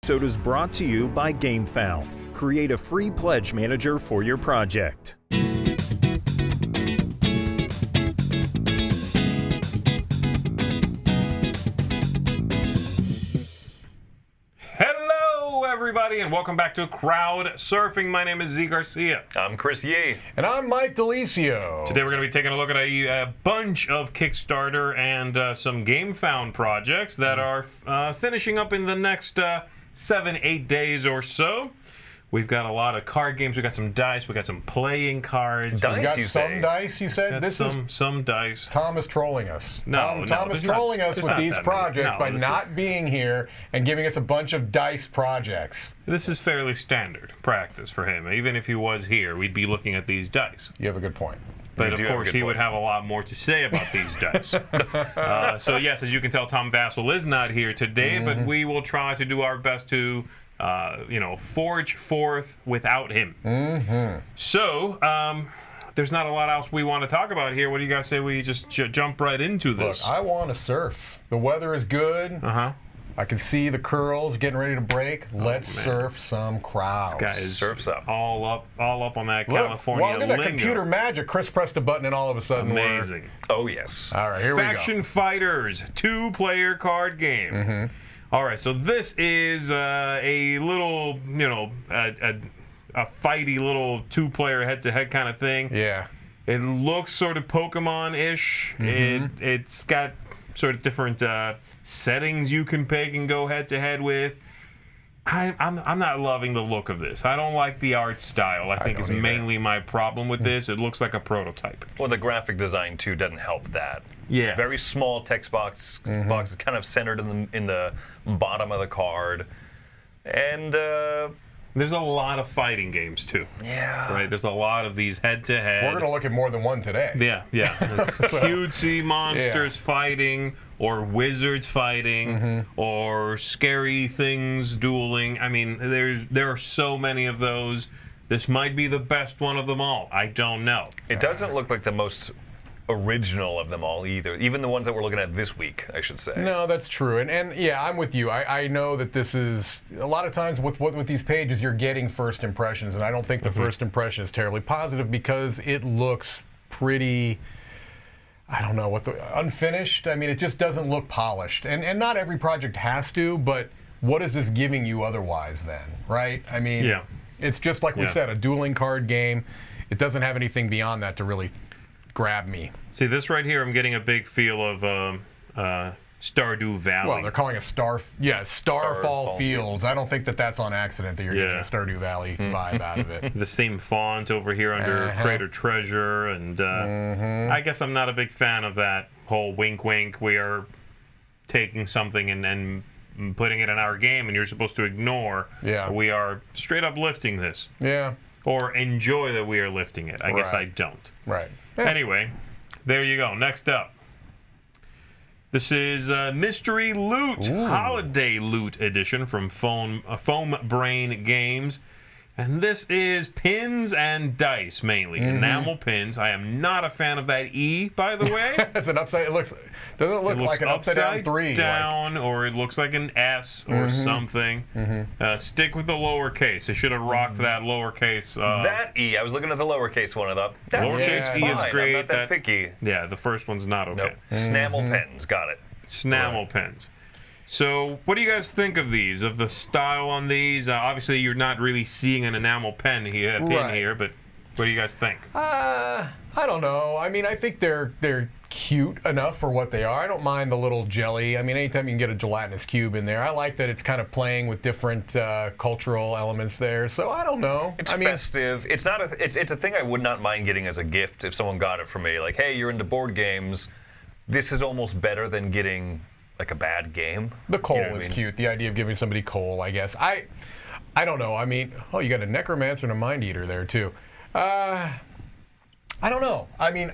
episode is brought to you by GameFound. Create a free pledge manager for your project. Hello, everybody, and welcome back to Crowdsurfing. My name is Z Garcia. I'm Chris Yee. And I'm Mike Delisio. Today we're going to be taking a look at a bunch of Kickstarter and some GameFound projects that are finishing up in the next 7-8 days or so. We've got a lot of card games. We got some dice. We got some playing cards. We got some dice, you said? This is some dice. Tom is trolling us. No, Tom is trolling us with these projects by not being here and giving us a bunch of dice projects. This is fairly standard practice for him. Even if he was here, we'd be looking at these dice. You have a good point. But of course, he would have a lot more to say about these dice. So yes, as you can tell, Tom Vassell is not here today, but we will try to do our best to forge forth without him. So, there's not a lot else we want to talk about here. What do you guys say we just jump right into this? Look, I want to surf. The weather is good. I can see the curls getting ready to break. Let's surf some crowds. This guy is surfs up. all up on that California Well, look at that lingo. computer magic. Chris pressed a button and all of a sudden Amazing. Oh, yes. All right, here we go. Faction Fighters, 2-player card game. All right, so this is a little, a fighty little 2-player head-to-head kind of thing. Yeah. It looks sort of Pokemon-ish. It's got sort of different settings you can pick and go head-to-head with. I'm not loving the look of this. I don't like the art style. I think is mainly my problem with this. It looks like a prototype. Well, the graphic design, too, doesn't help that. Yeah. Very small text box is kind of centered in the bottom of the card. And there's a lot of fighting games, too. Yeah. Right? There's a lot of these head-to-head. We're going to look at more than one today. Yeah. Cutesy monsters fighting, or wizards fighting, or scary things dueling. I mean, there are so many of those. This might be the best one of them all. I don't know. It doesn't look like the most original of them all either. Even the ones that we're looking at this week, I should say. No, that's true. And yeah, I'm with you. I know that this is, a lot of times with these pages, you're getting first impressions, and I don't think the first impression is terribly positive because it looks pretty, I don't know, unfinished. I mean, it just doesn't look polished. And not every project has to, but what is this giving you otherwise then, right? I mean, it's just like we said, a dueling card game. It doesn't have anything beyond that to really grab me. See, this right here, I'm getting a big feel of Stardew Valley. Well, they're calling it Starfall Fields. I don't think that's on accident that you're getting a Stardew Valley vibe out of it. The same font over here under Crater Treasure, and I guess I'm not a big fan of that whole wink wink. We are taking something and putting it in our game, and you're supposed to ignore. Yeah. We are straight up lifting this. Yeah. Or enjoy that we are lifting it. I guess I don't. Right. Anyway, there you go. Next up. This is Mystery Loot, Holiday Loot Edition from Foam Brain Games. And this is pins and dice, mainly. Enamel pins. I am not a fan of that E, by the way. That's an upside. Doesn't it look like an upside down 3? Or it looks like an S or something. Stick with the lowercase. I should have rocked that lowercase. That E, I was looking at the lowercase one. I thought, that lowercase E is great. I'm not that picky. Yeah, the first one's not okay. Nope. Snamel pens, got it. Snamel pens. So, what do you guys think of these? Of the style on these? Obviously, you're not really seeing an enamel pin here, but what do you guys think? I don't know. I mean, I think they're cute enough for what they are. I don't mind the little jelly. I mean, anytime you can get a gelatinous cube in there, I like that it's kind of playing with different cultural elements there. So I don't know. It's festive. It's not it's a thing I would not mind getting as a gift if someone got it for me. Like, hey, you're into board games. This is almost better than getting like a bad game. The coal is cute. The idea of giving somebody coal, I guess. I don't know. I mean, you got a necromancer and a mind eater there too. I don't know. I mean,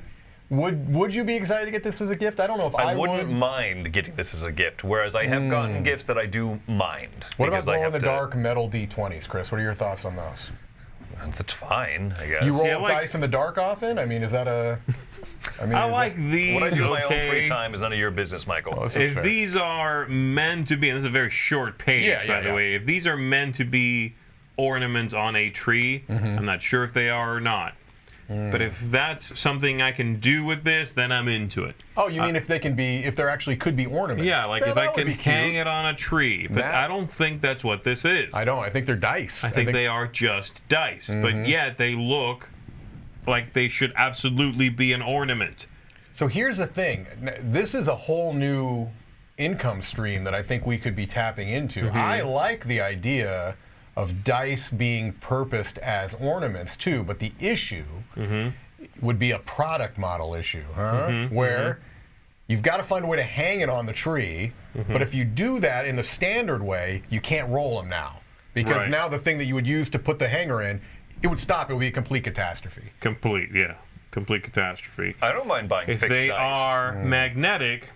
would you be excited to get this as a gift? I don't know if I would. I wouldn't mind getting this as a gift, whereas I have gotten gifts that I do mind. What about glow-in-the-dark metal D20s, Chris? What are your thoughts on those? That's fine, I guess. You roll dice in the dark often? I mean, is that a... I mean, I like these. What I do in my own okay. free time is none of your business, Michael. Oh, this is If fair. these are meant to be, and this is a very short page, by the way. If these are meant to be ornaments on a tree, I'm not sure if they are or not. But if that's something I can do with this, then I'm into it. Oh, you mean if they can be, if there actually could be ornaments? Yeah, like if I can hang it on a tree. But I don't think that's what this is. I don't. I think they're dice. I think they are just dice. But yet they look like they should absolutely be an ornament. So here's the thing. This is a whole new income stream that I think we could be tapping into. I like the idea of dice being purposed as ornaments too, but the issue would be a product model issue, where you've got to find a way to hang it on the tree, but if you do that in the standard way, you can't roll them now. Because now the thing that you would use to put the hanger in, it would stop. It would be a complete catastrophe. Complete catastrophe. I don't mind buying If fixed they dice. are magnetic,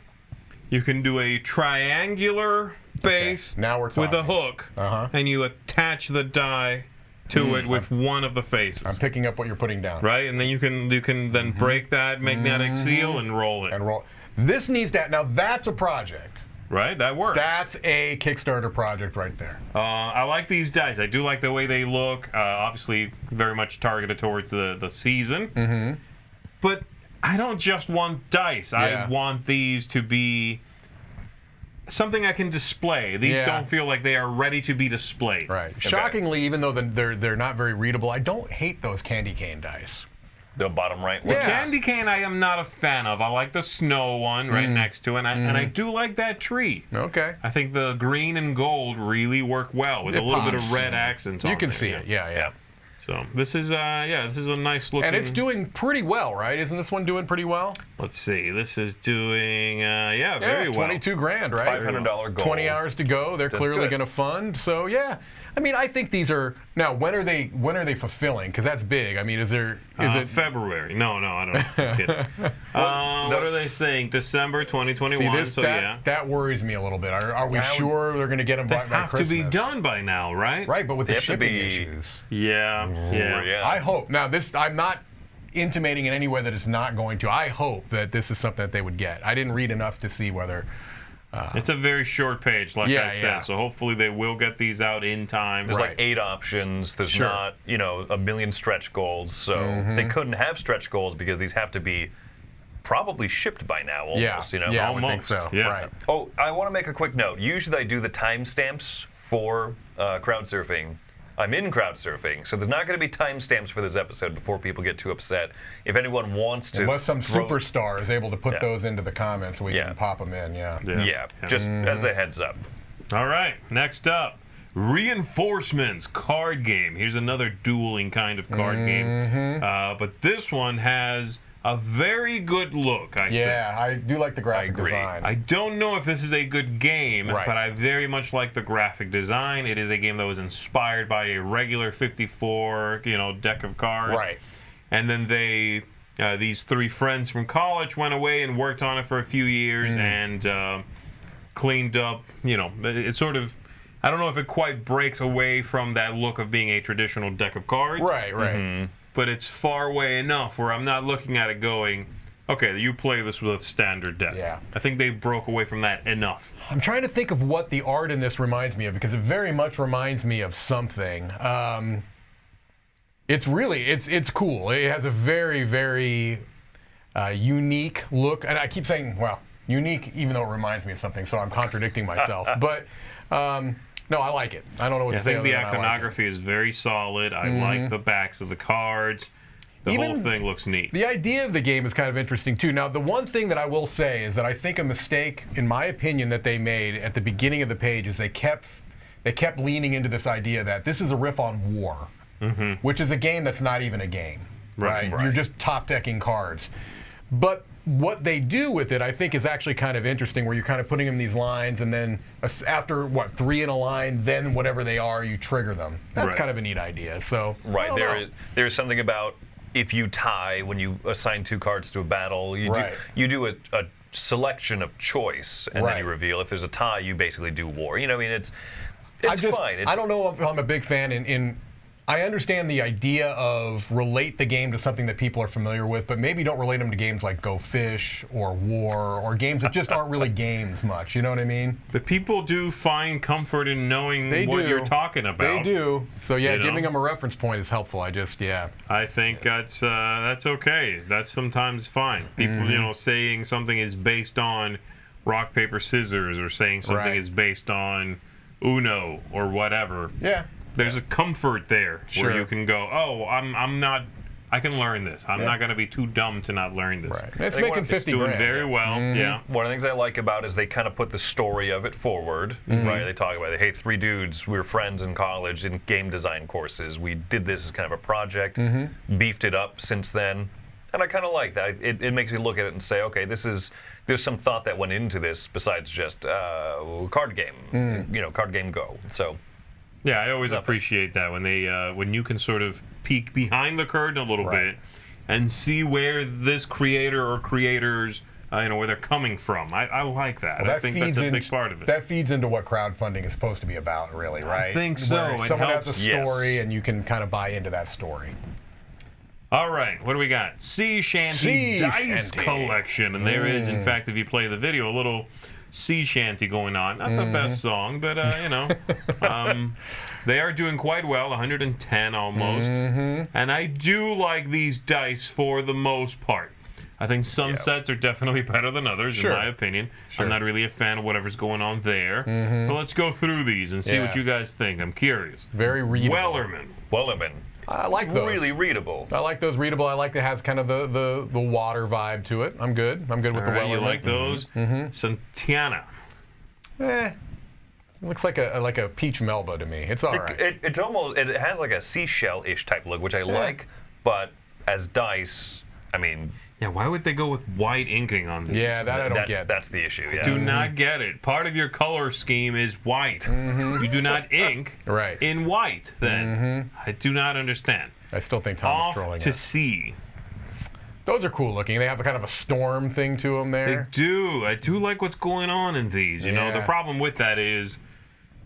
you can do a triangular base Now we're with a talking. hook, and you attach the die to it with one of the faces. I'm picking up what you're putting down. Right, and then you can then break that magnetic seal and roll it. And roll. This needs that. Now that's a project. Right, that works. That's a Kickstarter project right there. I like these dice. I do like the way they look. Obviously, very much targeted towards the season. But I don't just want dice. I want these to be something I can display. These don't feel like they are ready to be displayed. Right. Shockingly, even though they're not very readable, I don't hate those candy cane dice. The bottom right. The candy cane I am not a fan of. I like the snow one right next to it, and I do like that tree. Okay. I think the green and gold really work well with a little bit of red accents on You can there, see it. Yeah. So this is this is a nice looking. And it's doing pretty well, right? Isn't this one doing pretty well? Let's see. This is doing very well. 22 grand, right? $500 gold. 20 hours to go. They're clearly good. going to fund. So yeah. I mean, I think these are now. When are they fulfilling? Because that's big. I mean, is it February? No, I don't know. I'm kidding. What are they saying? December 2021. See, that worries me a little bit. Are we sure they're going to get them by have Christmas? to be done by now, right? Right, but with the have to shipping be- issues. Yeah. I hope. Now, I'm not intimating in any way that it's not going to. I hope that this is something that they would get. I didn't read enough to see whether. It's a very short page, like I said. yeah. So hopefully they will get these out in time. There's like 8 options. There's not, a million stretch goals. So they couldn't have stretch goals because these have to be probably shipped by now almost, I would think so. Yeah. Right. Oh, I want to make a quick note. Usually I do the timestamps for crowdsurfing. I'm in crowdsurfing, so there's not going to be timestamps for this episode before people get too upset. If anyone wants to... Unless some superstar is able to put those into the comments, we Yeah. can pop them in, just as a heads up. All right, next up, Reinforcements card game. Here's another dueling kind of card game, but this one has a very good look, I think. Yeah, I do like the graphic design. I don't know if this is a good game, Right. but I very much like the graphic design. It is a game that was inspired by a regular 54, deck of cards. Right. And then these 3 friends from college went away and worked on it for a few years and cleaned up. It's sort of, I don't know if it quite breaks away from that look of being a traditional deck of cards. Right. But it's far away enough where I'm not looking at it going, okay, you play this with a standard deck. Yeah. I think they broke away from that enough. I'm trying to think of what the art in this reminds me of, because it very much reminds me of something. It's cool. It has a very, very unique look. And I keep saying, well, unique, even though it reminds me of something, so I'm contradicting myself. But no, I like it. I don't know what to say. I think the other than I like it. iconography is very solid. I like the backs of the cards. The whole thing looks neat. The idea of the game is kind of interesting too. Now, the one thing that I will say is that I think a mistake, in my opinion, that they made at the beginning of the page is they kept leaning into this idea that this is a riff on War, which is a game that's not even a game, right? You're just top decking cards. But what they do with it, I think, is actually kind of interesting, where you're kind of putting them in these lines, and then after 3 in a line, then whatever they are, you trigger them. That's kind of a neat idea. So There's something about if you tie when you assign 2 cards to a battle, you do a selection of choice, and then you reveal. If there's a tie, you basically do war. It's fine. I don't know if I'm a big fan in I understand the idea of relate the game to something that people are familiar with, but maybe don't relate them to games like Go Fish or War or games that just aren't really games much. You know what I mean? But people do find comfort in knowing what you're talking about. They do. So yeah, giving them a reference point is helpful. I think that's okay. That's sometimes fine. People, saying something is based on rock, paper, scissors, or saying something is based on Uno or whatever. Yeah. There's a comfort there where you can go, oh, I can learn this. I'm not going to be too dumb to not learn this. Right. It's making 50 It's doing very well. Yeah. One of the things I like about it is they kind of put the story of it forward, right? They talk about it. Hey, 3 dudes, we were friends in college in game design courses. We did this as kind of a project, beefed it up since then. And I kind of like that. It makes me look at it and say, okay, there's some thought that went into this besides just card game, card game go. So. Yeah, I always appreciate that when you can sort of peek behind the curtain a little bit and see where this creator or creators, where they're coming from. I like that. Well, I think that's a big part of it. That feeds into what crowdfunding is supposed to be about, really, right? I think so. Where someone has a story and you can kind of buy into that story. All right, what do we got? Sea Shanty Dice Collection. And there is, in fact, if you play the video, a little sea shanty going on. Not the best song, but they are doing quite well, 110 almost. And I do like these dice for the most part. I think some sets are definitely better than others, in my opinion. I'm not really a fan of whatever's going on there. But let's go through these and see what you guys think. I'm curious. Very readable. Wellerman. I like those. Really readable. I like those readable. I like that has kind of the water vibe to it. I'm good. I'm good with the Wellerman. You like those? Santiana. Looks like a peach Melba to me. It's all right. It has like a seashell-ish type look, which I like, but as dice, I mean. Yeah, why would they go with white inking on these? Yeah, that I don't get. That's the issue. Yeah. Do not get it. Part of your color scheme is white. You do not ink in white, then. I do not understand. I still think Tom is trolling Off to sea. Those are cool looking. They have a kind of a storm thing to them there. They do. I do like what's going on in these. You know, the problem with that is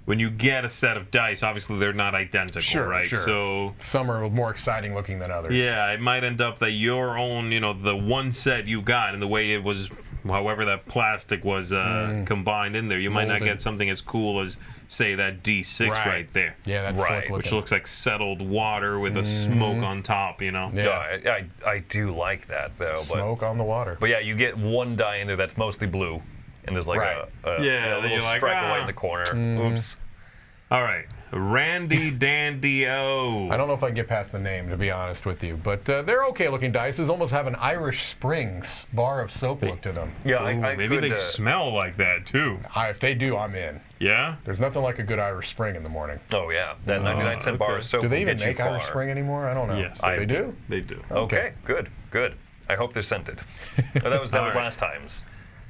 when you get a set of dice, obviously they're not identical, right? So some are more exciting looking than others. Yeah, it might end up that your own, the one set you got and the way it was, however that plastic was combined in there, you might not get something as cool as, say, that D6 right there. Yeah, that's right. Which looks like settled water with a smoke on top, Yeah, I do like that, though. Smoke on the water. But yeah, you get one die in there that's mostly blue. And there's like a little stripe away in the corner. Oops. All right. Randy Dandy O. I don't know if I can get past the name, to be honest with you. But they're okay looking dice. These almost have an Irish Spring bar of soap look to them. Yeah, maybe they smell like that, too. If they do, I'm in. Yeah? There's nothing like a good Irish Spring in the morning. Oh, yeah. That 99-cent bar of soap. Do they even make Irish Spring anymore? I don't know. Yes. They do? They do. Okay, good. I hope they're scented. That was last time's.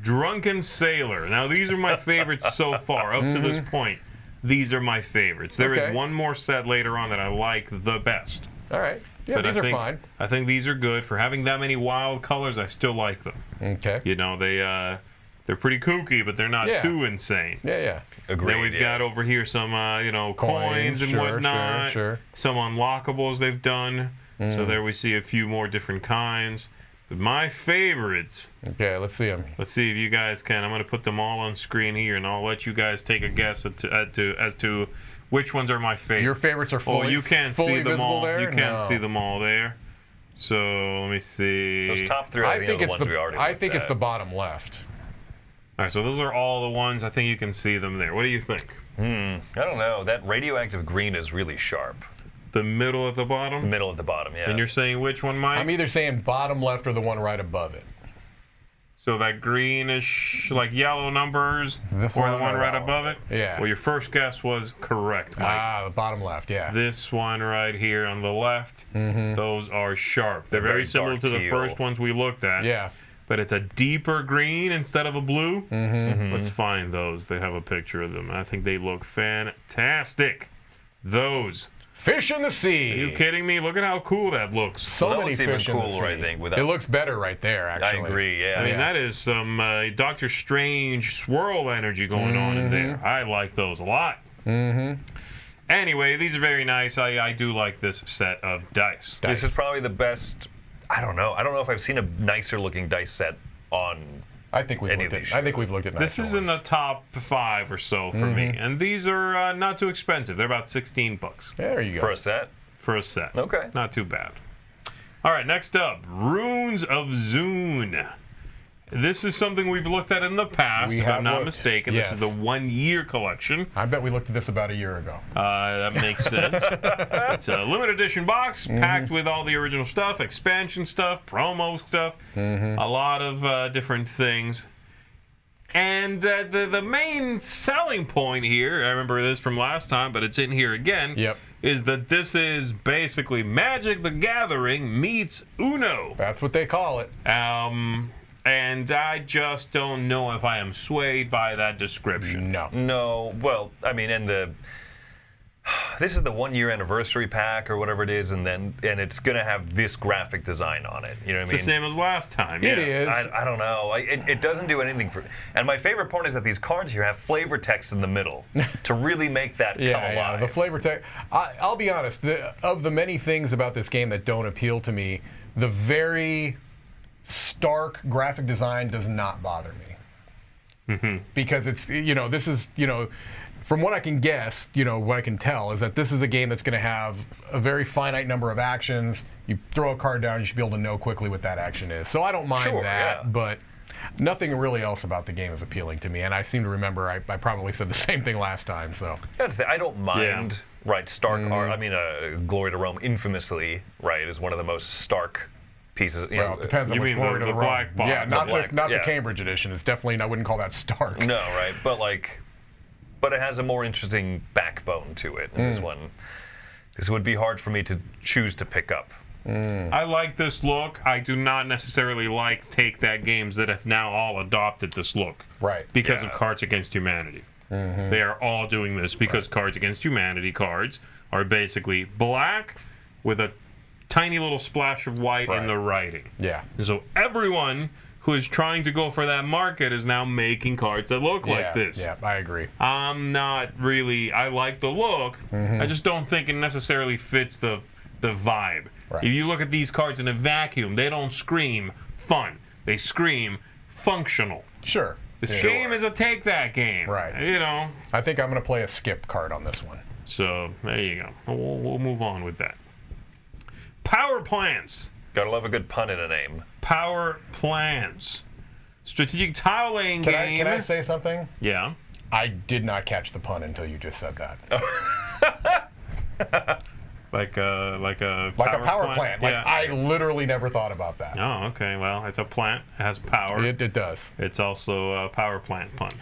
Drunken Sailor. Now, these are my favorites so far. Up to this point, these are my favorites. There is one more set later on that I like the best. All right. Yeah, but these are fine. I think these are good. For having that many wild colors, I still like them. Okay. They're pretty kooky, but they're not too insane. Yeah. Agreed. Then we've got over here some, coins and whatnot. Sure. Some unlockables they've done. So there we see a few more different kinds. But my favorites. Okay, let's see them. Let's see if you guys can. I'm going to put them all on screen here, and I'll let you guys take a guess as to which ones are my favorites. Your favorites are fully you can't see them all. There? You can't see them all there. So let me see. Those top three are the ones we already I think it's the bottom left. All right, so those are all the ones. I think you can see them there. What do you think? I don't know. That radioactive green is really sharp. The middle at the bottom? Middle at the bottom, yeah. And you're saying which one, Mike? I'm either saying bottom left or the one right above it. So that greenish, like yellow numbers, or the one right above it? Yeah. Well, your first guess was correct, Mike. The bottom left, yeah. This one right here on the left, those are sharp. They're very similar to the first ones we looked at. Yeah. But it's a deeper green instead of a blue. Let's find those. They have a picture of them. I think they look fantastic. Those. Fish in the sea. Are you kidding me? Look at how cool that looks. So many fish in the sea. I think, it looks better right there, actually. I agree, yeah. I mean, that is some Doctor Strange swirl energy going on in there. I like those a lot. Anyway, these are very nice. I do like this set of dice. This is probably the best. I don't know if I've seen a nicer looking dice set on. I think we've looked at. This is in the top 5 or so for me, and these are not too expensive. They're about $16. There you go. For a set. For a set. Okay. Not too bad. All right, next up, Runes of Zune. This is something we've looked at in the past, if I'm not mistaken. Yes. This is the 1-year collection. I bet we looked at this about a year ago. That makes sense. It's a limited edition box packed with all the original stuff, expansion stuff, promo stuff, a lot of different things. And the main selling point here, I remember this from last time, but it's in here again, is that this is basically Magic the Gathering meets Uno. That's what they call it. And I just don't know if I am swayed by that description. No. Well, I mean, this is the 1-year anniversary pack or whatever it is, and it's gonna have this graphic design on it. You know what I mean? It's the same as last time. It is. I don't know. It doesn't do anything for. And my favorite part is that these cards here have flavor text in the middle to really make that come alive. Yeah, the flavor text. I'll be honest. Of the many things about this game that don't appeal to me, the very stark graphic design does not bother me. Because it's, this is, from what I can guess, what I can tell is that this is a game that's going to have a very finite number of actions. You throw a card down, you should be able to know quickly what that action is. So I don't mind that, but nothing really else about the game is appealing to me. And I seem to remember I probably said the same thing last time. So I don't mind, right, stark art. I mean, Glory to Rome infamously, right, is one of the most stark pieces. Well, it depends on which Glory to the Rome. Black box. Yeah, not the Cambridge edition. It's definitely, I wouldn't call that stark. No, right, but it has a more interesting backbone to it. And this would be hard for me to choose to pick up. I like this look. I do not necessarily like Take That games that have now all adopted this look. Right. Because of Cards Against Humanity. They are all doing this because Cards Against Humanity cards are basically black with a tiny little splash of white in the writing. Yeah. And so everyone who is trying to go for that market is now making cards that look like this. Yeah, I agree. I'm not really, I like the look, I just don't think it necessarily fits the vibe. Right. If you look at these cards in a vacuum, they don't scream fun. They scream functional. Sure. This game is a Take That game. Right. I think I'm going to play a skip card on this one. So, there you go. We'll move on with that. Power Plants. Gotta love a good pun in a name. Power Plants. Strategic tile laying game. Can I say something? Yeah. I did not catch the pun until you just said that. Like a power plant. Yeah. I literally never thought about that. Oh, okay. Well, it's a plant. It has power. It does. It's also a power plant pun.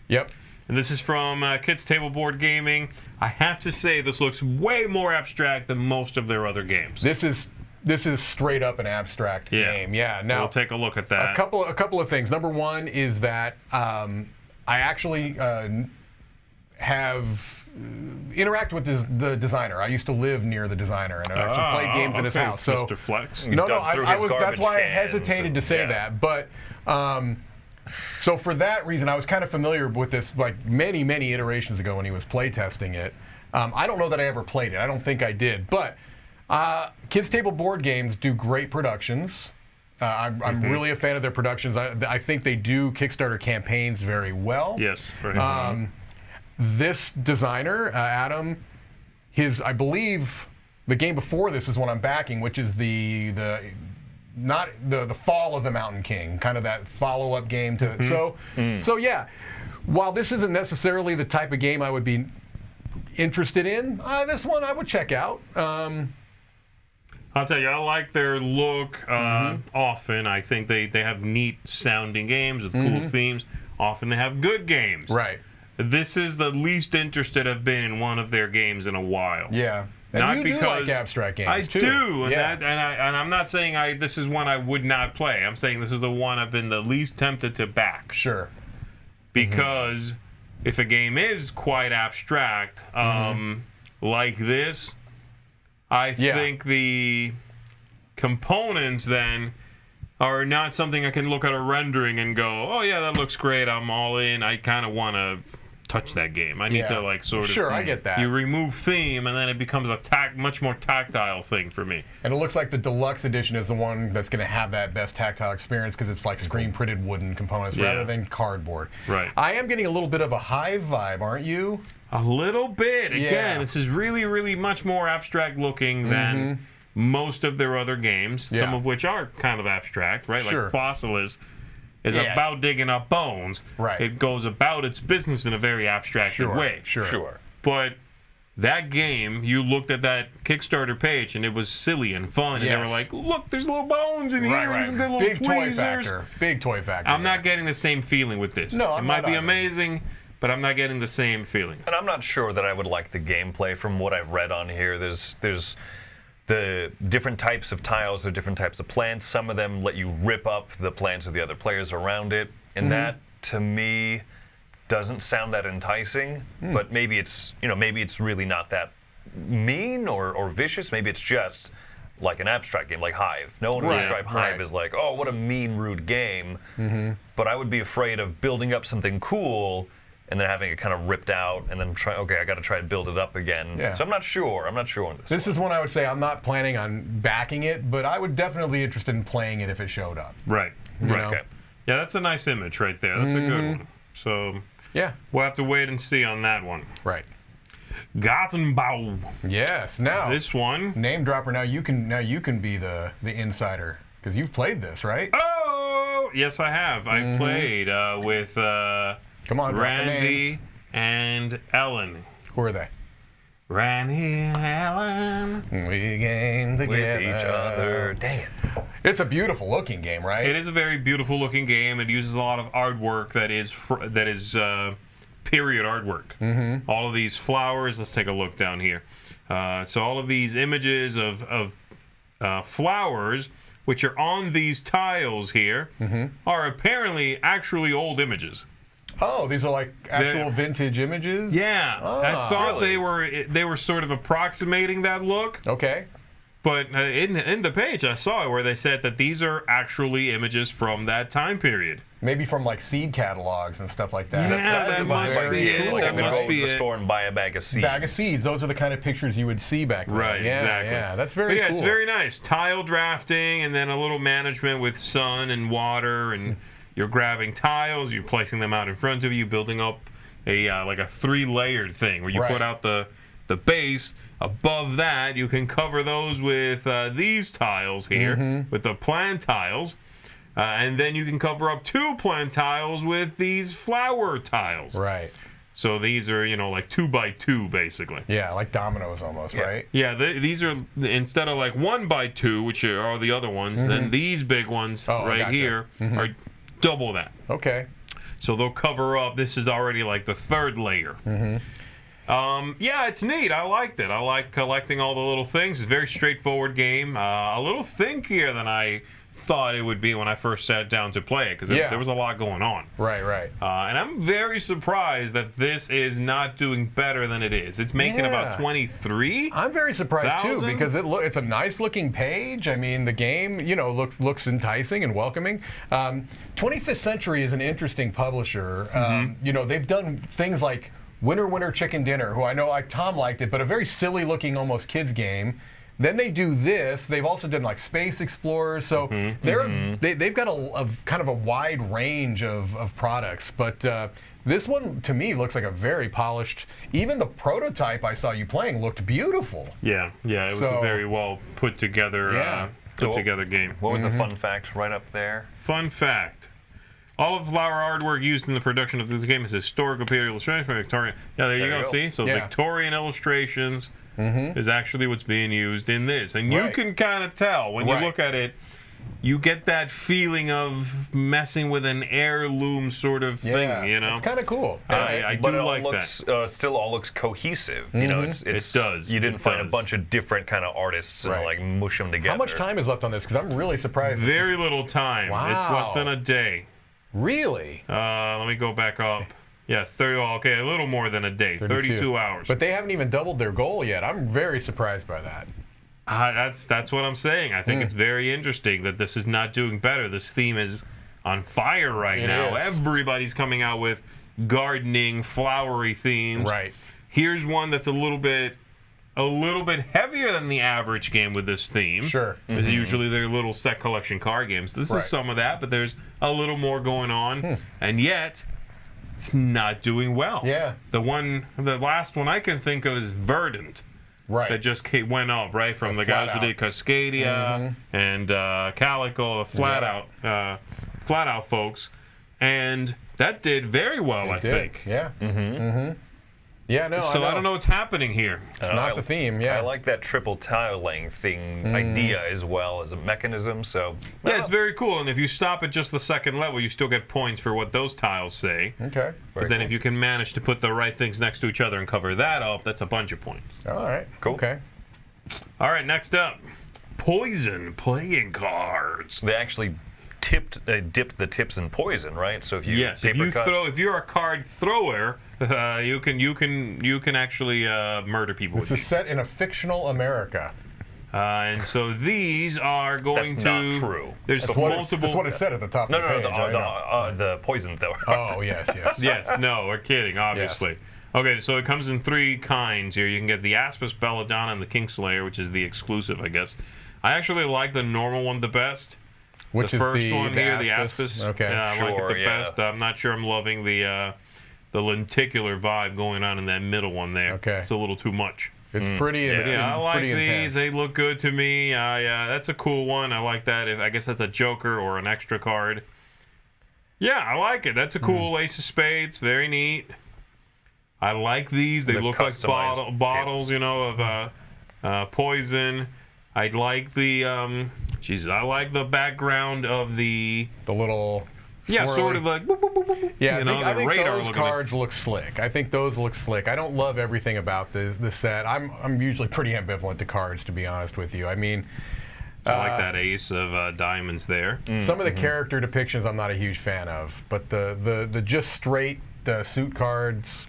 Yep. And this is from Kids Table Board Gaming. I have to say, this looks way more abstract than most of their other games. This is straight up an abstract game. Yeah. Now we'll take a look at that. A couple of things. Number one is that I actually have interacted with the designer. I used to live near the designer, and I actually played games in his house. So, Mr. Flex. No, I was. That's why I hesitated to say that. But so for that reason, I was kind of familiar with this, like many iterations ago when he was playtesting it. I don't know that I ever played it. I don't think I did. But Kids Table Board Games do great productions. I'm really a fan of their productions. I think they do Kickstarter campaigns very well. Yes. Right. This designer, Adam, I believe the game before this is one I'm backing, which is the Fall of the Mountain King, kind of that follow-up game to it. So yeah, while this isn't necessarily the type of game I would be interested in, this one I would check out. I'll tell you, I like their look often. I think they have neat sounding games with cool themes. Often they have good games. Right. This is the least interested I've been in one of their games in a while. Yeah. And not you because do like abstract games, too. I do, and I'm not saying this is one I would not play. I'm saying this is the one I've been the least tempted to back. Sure. Because if a game is quite abstract, like this, I think the components then are not something I can look at a rendering and go, oh yeah, that looks great, I'm all in. I kind of want to touch that game. I need to like sort of. Sure, I get that. You remove theme, and then it becomes a much more tactile thing for me. And it looks like the deluxe edition is the one that's going to have that best tactile experience because it's like screen printed wooden components rather than cardboard. Right. I am getting a little bit of a Hive vibe, aren't you? A little bit. Again, this is really much more abstract looking than most of their other games. Some of which are kind of abstract, right? Like Fossil is about digging up bones. Right. It goes about its business in a very abstracted way. Sure. But that game, you looked at that Kickstarter page and it was silly and fun, and they were like, "Look, there's little bones in here, Right. even little Big tweezers." toy factor. Big toy factor. I'm not getting the same feeling with this. No, it I'm might not be either. amazing, but I'm not getting the same feeling. And I'm not sure that I would like the gameplay from what I've read on here. There's the different types of tiles or different types of plants. Some of them let you rip up the plants of the other players around it, and that to me doesn't sound that enticing. But maybe it's really not that mean or vicious. Maybe it's just like an abstract game like Hive. No one would describe Hive as like, oh, what a mean, rude game. But I would be afraid of building up something cool and then having it kind of ripped out, and then I got to try and build it up again. Yeah. So I'm not sure. I'm not sure on this. This is one I would say I'm not planning on backing it, but I would definitely be interested in playing it if it showed up. Right. You know? Okay. Yeah, that's a nice image right there. That's a good one. So Yeah. we'll have to wait and see on that one. Right. Gartenbau. Yes. Now This one. name dropper. Now you can be the insider because you've played this, right? Oh, yes, I have. I played with Come on, drop the Randy names. and Ellen. Who are they? Randy and Ellen. We game together With each other. Dang it. It's a beautiful looking game, right? It is a very beautiful looking game. It uses a lot of artwork that is period artwork. All of these flowers. Let's take a look down here. So all of these images of flowers, which are on these tiles here, are apparently actually old images. Oh, these are like actual vintage images? Yeah, I thought really? they were sort of approximating that look. Okay. But in the page, I saw it where they said that these are actually images from that time period. Maybe from like seed catalogs and stuff like that. Yeah, That that must must be be it. it. Like That I'm gonna must go be to the it. store and buy a bag of seeds. Bag of seeds. Those are the kind of pictures you would see back then. Right, Yeah, exactly. Yeah, that's very But yeah, cool. it's very nice. Tile drafting, and then a little management with sun and water, and you're grabbing tiles, you're placing them out in front of you, building up a like a 3-layered thing where you Right. put out the base. Above that, you can cover those with these tiles here, with the plant tiles. And then you can cover up 2 plant tiles with these flower tiles. Right. So these are, like 2x2 basically. Yeah, like dominoes almost, right? Yeah, these are, instead of like 1x2, which are the other ones, then these big ones Gotcha. here are double that. Okay. So they'll cover up, this is already like the 3rd layer. Yeah, it's neat. I liked it. I like collecting all the little things. It's a very straightforward game. A little thinkier than I thought it would be when I first sat down to play it, because there was a lot going on. Right. And I'm very surprised that this is not doing better than it is. It's making about 23. I'm very surprised too 1,000? because it's a nice looking page. I mean, the game, looks enticing and welcoming. 25th Century is an interesting publisher. They've done things like Winter Chicken Dinner, who I know like Tom liked it, but a very silly looking almost kids game. Then they do this. They've also done like Space Explorers. So they've got a kind of a wide range of products. But this one, to me, looks like a very polished. Even the prototype I saw you playing looked beautiful. Yeah, it was a very well put together, together game. What was the fun fact right up there? Fun fact. All of the flower artwork used in the production of this game is historical period illustrations by Victorian. Yeah, there you go. See? So Victorian illustrations is actually what's being used in this. And you can kind of tell when you look at it, you get that feeling of messing with an heirloom sort of thing, It's kind of cool. I But do it like all that. looks, still all looks cohesive. It does. You didn't It find does. a bunch of different kind of artists and like mush them together. How much time is left on this? Because I'm really surprised. Very little time. Wow. It's less than a day. Really? Let me go back up. Yeah, 30. Okay, a little more than a day. 32 hours. But they haven't even doubled their goal yet. I'm very surprised by that. That's what I'm saying. I think it's very interesting that this is not doing better. This theme is on fire right now. Is. Everybody's coming out with gardening, flowery themes. Right. Here's one that's a little bit heavier than the average game with this theme. Sure. Because usually they're little set collection card games. This is some of that, but there's a little more going on. And yet, it's not doing well. Yeah. The last one I can think of is Verdant. Right. That just went up, right? From the guys who did Cascadia and Calico, the flat out folks. And that did very well, I think. Yeah. Yeah, no, So I don't know what's happening here. It's not the theme, I like that triple tiling thing idea as well as a mechanism, so... Yeah, it's very cool, and if you stop at just the second level, you still get points for what those tiles say. Okay. But then if you can manage to put the right things next to each other and cover that up, that's a bunch of points. All right. Cool. Okay. All right, next up. Poison playing cards. They actually dipped the tips in poison, right? So if you if you're a card thrower, you can actually murder people. This is set in a fictional America. And so these are going That's to. not true. There's That's multiple. That's what it said at the top of the page. The poison thrower. Oh, yes. Yes, no, we're kidding, obviously. Yes. Okay, so it comes in 3 kinds here. You can get the Aspis Belladonna and the Kingslayer, which is the exclusive, I guess. I actually like the normal one the best. Which the is first the one here, the Aspis. Okay. Yeah, I like it the best. I'm not sure I'm loving the lenticular vibe going on in that middle one there. Okay. It's a little too much. It's pretty. Yeah, I like these. Intense. They look good to me. That's a cool one. I like that. I guess that's a Joker or an extra card. Yeah, I like it. That's a cool Ace of Spades. Very neat. I like these. They look like bottles, of poison. I like the I like the background of the little. Yeah, swirly. sort of like. Boop, boop, boop, boop. Yeah, I think radar those cards look slick. I think those look slick. I don't love everything about this set. I'm usually pretty ambivalent to cards, to be honest with you. I mean, I like that ace of diamonds there. Some of the character depictions I'm not a huge fan of, but the just straight suit cards,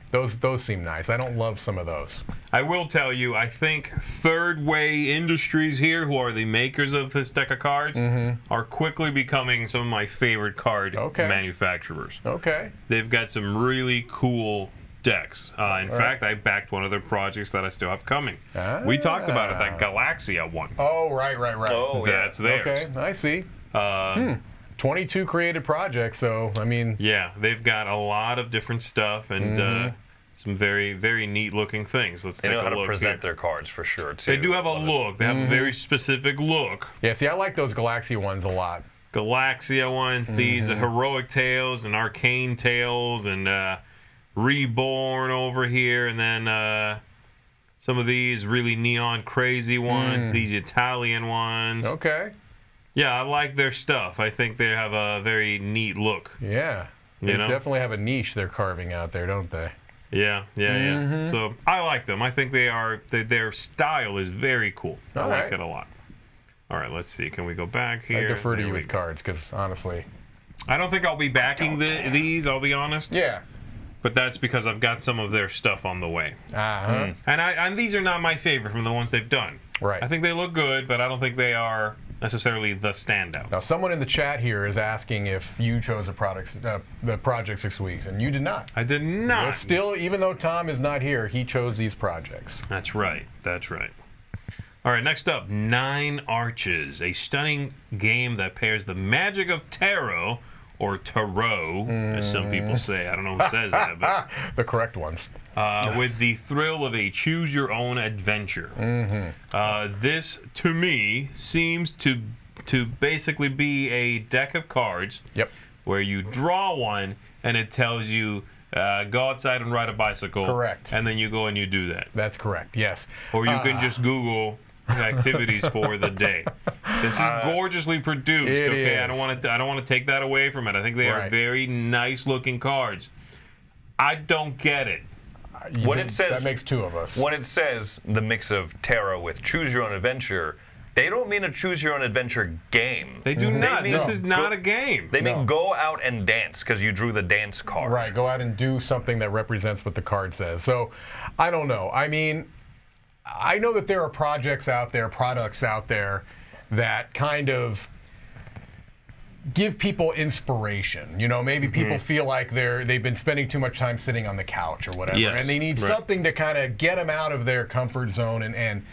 those seem nice. I don't love some of those. I will tell you, I think Third Way Industries here, who are the makers of this deck of cards, are quickly becoming some of my favorite card manufacturers. Okay. They've got some really cool decks. In fact, I backed one of their projects that I still have coming. We talked about it, that Galaxia one. Oh, right. Oh, yeah. That's theirs. Okay, I see. 22 created projects, so, I mean... Yeah, they've got a lot of different stuff and some very, very neat-looking things. Let's take a look. They know how to present their cards, for sure, too. They do have a look. They have a very specific look. Yeah, see, I like those Galaxia ones a lot. Galaxia ones, these Heroic Tales and Arcane Tales and Reborn over here, and then some of these really neon crazy ones, these Italian ones. Okay. Yeah, I like their stuff. I think they have a very neat look. Yeah. They definitely have a niche they're carving out there, don't they? Yeah. So I like them. I think their style is very cool. I like it a lot. All right, let's see. Can we go back here? I defer to you with cards, because honestly... I don't think I'll be backing these, I'll be honest. Yeah. But that's because I've got some of their stuff on the way. And these are not my favorite from the ones they've done. Right. I think they look good, but I don't think they are necessarily the standouts. Now, someone in the chat here is asking if you chose the Project 6 Weeks, and you did not. I did not. Well, still, even though Tom is not here, he chose these projects. That's right. All right, next up, 9 Arches, a stunning game that pairs the magic of tarot, or tarot, as some people say. I don't know who says that, but the correct ones. With the thrill of a choose-your-own adventure. This, to me, seems to basically be a deck of cards where you draw one and it tells you go outside and ride a bicycle. Correct. And then you go and you do that. That's correct, yes. Or you can just Google activities for the day. This is gorgeously produced. It I don't want to take that away from it. I think they are very nice-looking cards. I don't get it. That makes 2 of us. When it says the mix of tarot with choose your own adventure, they don't mean a choose your own adventure game. They do not. This is not a game. They mean go out and dance because you drew the dance card. Right, go out and do something that represents what the card says. So, I don't know. I mean, I know that there are products out there that kind of give people inspiration. You know, maybe people feel like they've been spending too much time sitting on the couch or whatever, Yes, and they need something to kind of get them out of their comfort zone. And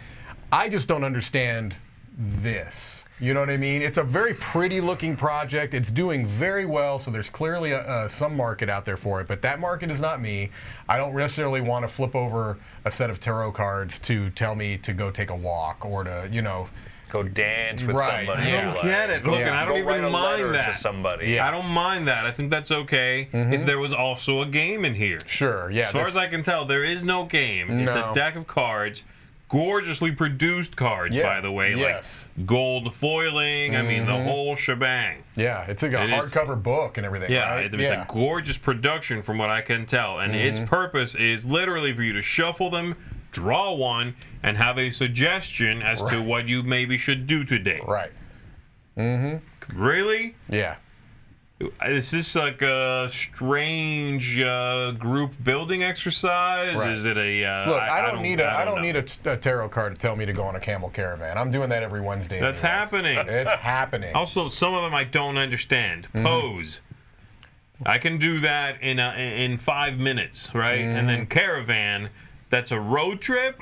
I just don't understand this. You know what I mean? It's a very pretty looking project. It's doing very well, so there's clearly some market out there for it, but that market is not me. I don't necessarily want to flip over a set of tarot cards to tell me to go take a walk or to, you know, go dance with Right, somebody. yeah. I don't get it. Look, and I don't Go write even a letter mind that. to somebody. I don't mind that. I think that's okay if there was also a game in here. Sure, yeah. As far as I can tell, there is no game. It's a No. deck of cards. Gorgeously produced cards, by the way. Yes. Like gold foiling. I mean, the whole shebang. Yeah, it's like a hardcover book and everything, Yeah, right? it's a gorgeous production from what I can tell. And its purpose is literally for you to shuffle them, draw one, and have a suggestion as to what you maybe should do today. Right. Really? Yeah. Is this like a strange group building exercise? Right. Is it a? Look, I don't need know. a tarot card to tell me to go on a camel caravan. I'm doing that every Wednesday. That's anyway. happening. It's happening. Also, some of them I don't understand. Pose. I can do that in 5 minutes, right? And then caravan. That's a road trip.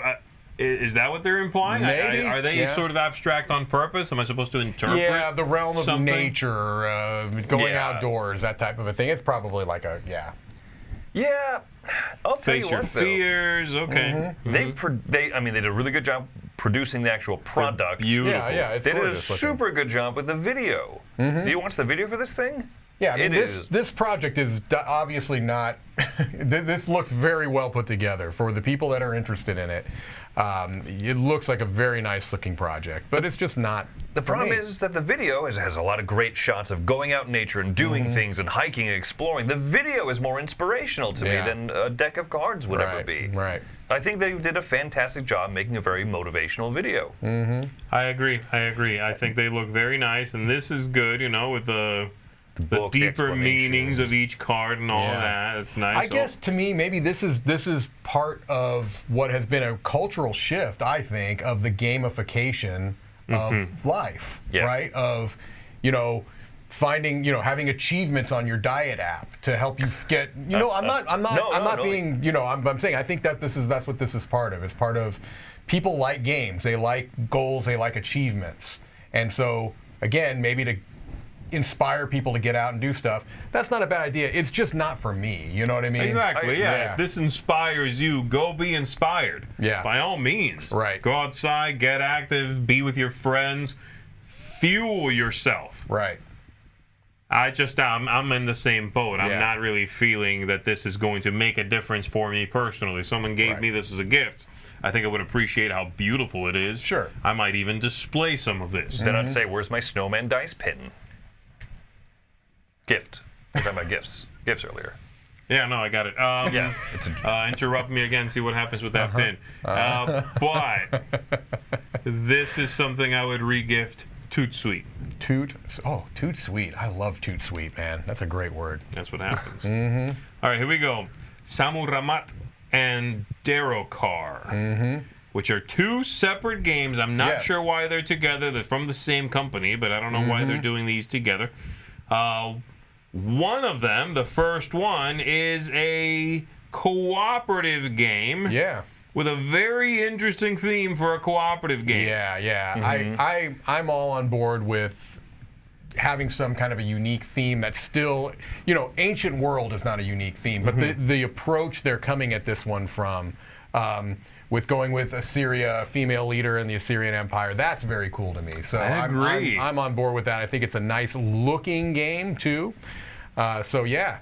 Is that what they're implying? Maybe. Are they sort of abstract on purpose? Am I supposed to interpret? Yeah, the realm of something? nature, going outdoors, that type of a thing. It's probably like a Yeah, I'll tell Face you your what, though. fears. Okay. They did a really good job producing the actual product. Beautiful. Yeah, it's They did a gorgeous looking. super good job with the video. Do you watch the video for this thing? Yeah, I mean, It is. this project is obviously not. This looks very well put together for the people that are interested in it. It looks like a very nice looking project, but it's just not. The problem is that the video has a lot of great shots of going out in nature and doing things and hiking and exploring. The video is more inspirational to me than a deck of cards would ever be. Right. I think they did a fantastic job making a very motivational video. I agree. I think they look very nice, and this is good. You know, with the book, the deeper meanings of each card and all that. It's nice. I guess to me, maybe this is part of what has been a cultural shift, I think, of the gamification of life, right? Of, finding, having achievements on your diet app to help you get, I'm not being, I'm saying I think that that's what this is part of. It's part of people like games. They like goals. They like achievements. And so, again, maybe to inspire people to get out and do stuff. That's not a bad idea. It's just not for me. You know what I mean? Exactly. Yeah. If this inspires you, go be inspired. Yeah. By all means. Right. Go outside, get active, be with your friends, fuel yourself. Right. I'm in the same boat. I'm Yeah. not really feeling that this is going to make a difference for me personally. Someone gave me this as a gift. I think I would appreciate how beautiful it is. Sure. I might even display some of this. Then I'd say, where's my snowman dice pin? Gift. We're talking about gifts. Gifts earlier. Yeah, no, I got it. Yeah. Interrupt me again, see what happens with that pin. But this is something I would re-gift Toot Sweet. Toot Sweet. I love Toot Sweet, man. That's a great word. That's what happens. All right, here we go. Sammu-Ramat and Derrocar, which are two separate games. I'm not sure why they're together. They're from the same company, but I don't know why they're doing these together. One of them, the first one, is a cooperative game. Yeah. With a very interesting theme for a cooperative game. Yeah. I'm all on board with having some kind of a unique theme that's still, Ancient World is not a unique theme, but the approach they're coming at this one from, with going with Assyria, a female leader in the Assyrian Empire, that's very cool to me. So I agree. I'm on board with that. I think it's a nice looking game too. So yeah.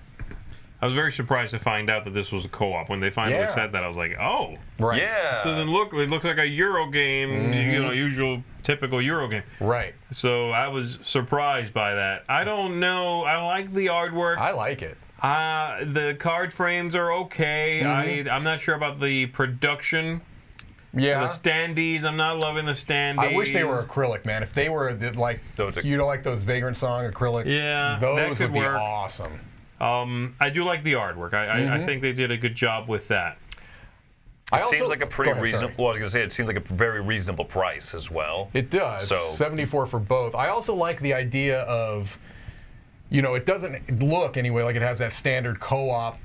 I was very surprised to find out that this was a co-op. When they finally said that, I was like, oh. Right. Yeah. This doesn't look, it looks like a Euro game, usual, typical Euro game. Right. So I was surprised by that. I don't know. I like the artwork. I like it. The card frames are okay. I'm not sure about the production. Yeah. The standees, I'm not loving the standees. I wish they were acrylic, man. If they were like those Vagrant Song acrylic, those would be awesome. I do like the artwork. I think they did a good job with that. It seems like a pretty reasonable. Well, I was going to say it seems like a very reasonable price as well. It does. So 74 for both. I also like the idea of you know, it doesn't look anyway like it has that standard co-op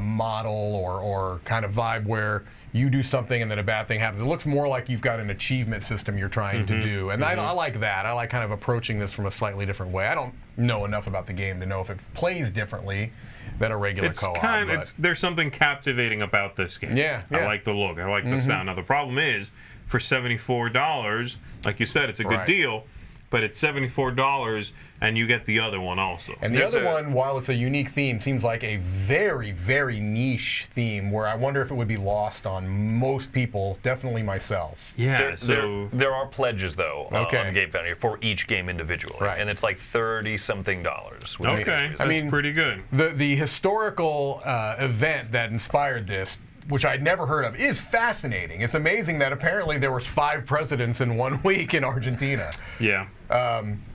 model or kind of vibe where you do something and then a bad thing happens. It looks more like you've got an achievement system you're trying to do. And I like that. I like kind of approaching this from a slightly different way. I don't know enough about the game to know if it plays differently than a regular co-op. There's something captivating about this game. Yeah. I like the look. I like the sound. Now, the problem is, for $74, like you said, it's a good deal. But it's $74, and you get the other one also. And the other one, while it's a unique theme, seems like a very, very niche theme where I wonder if it would be lost on most people, definitely myself. Yeah, there are pledges, though, on GameFound here for each game individually. Right. And it's like $30-something. Okay, that's pretty good. The historical event that inspired this, which I'd never heard of, is fascinating. It's amazing that apparently there was 5 presidents in 1 week in Argentina. Yeah.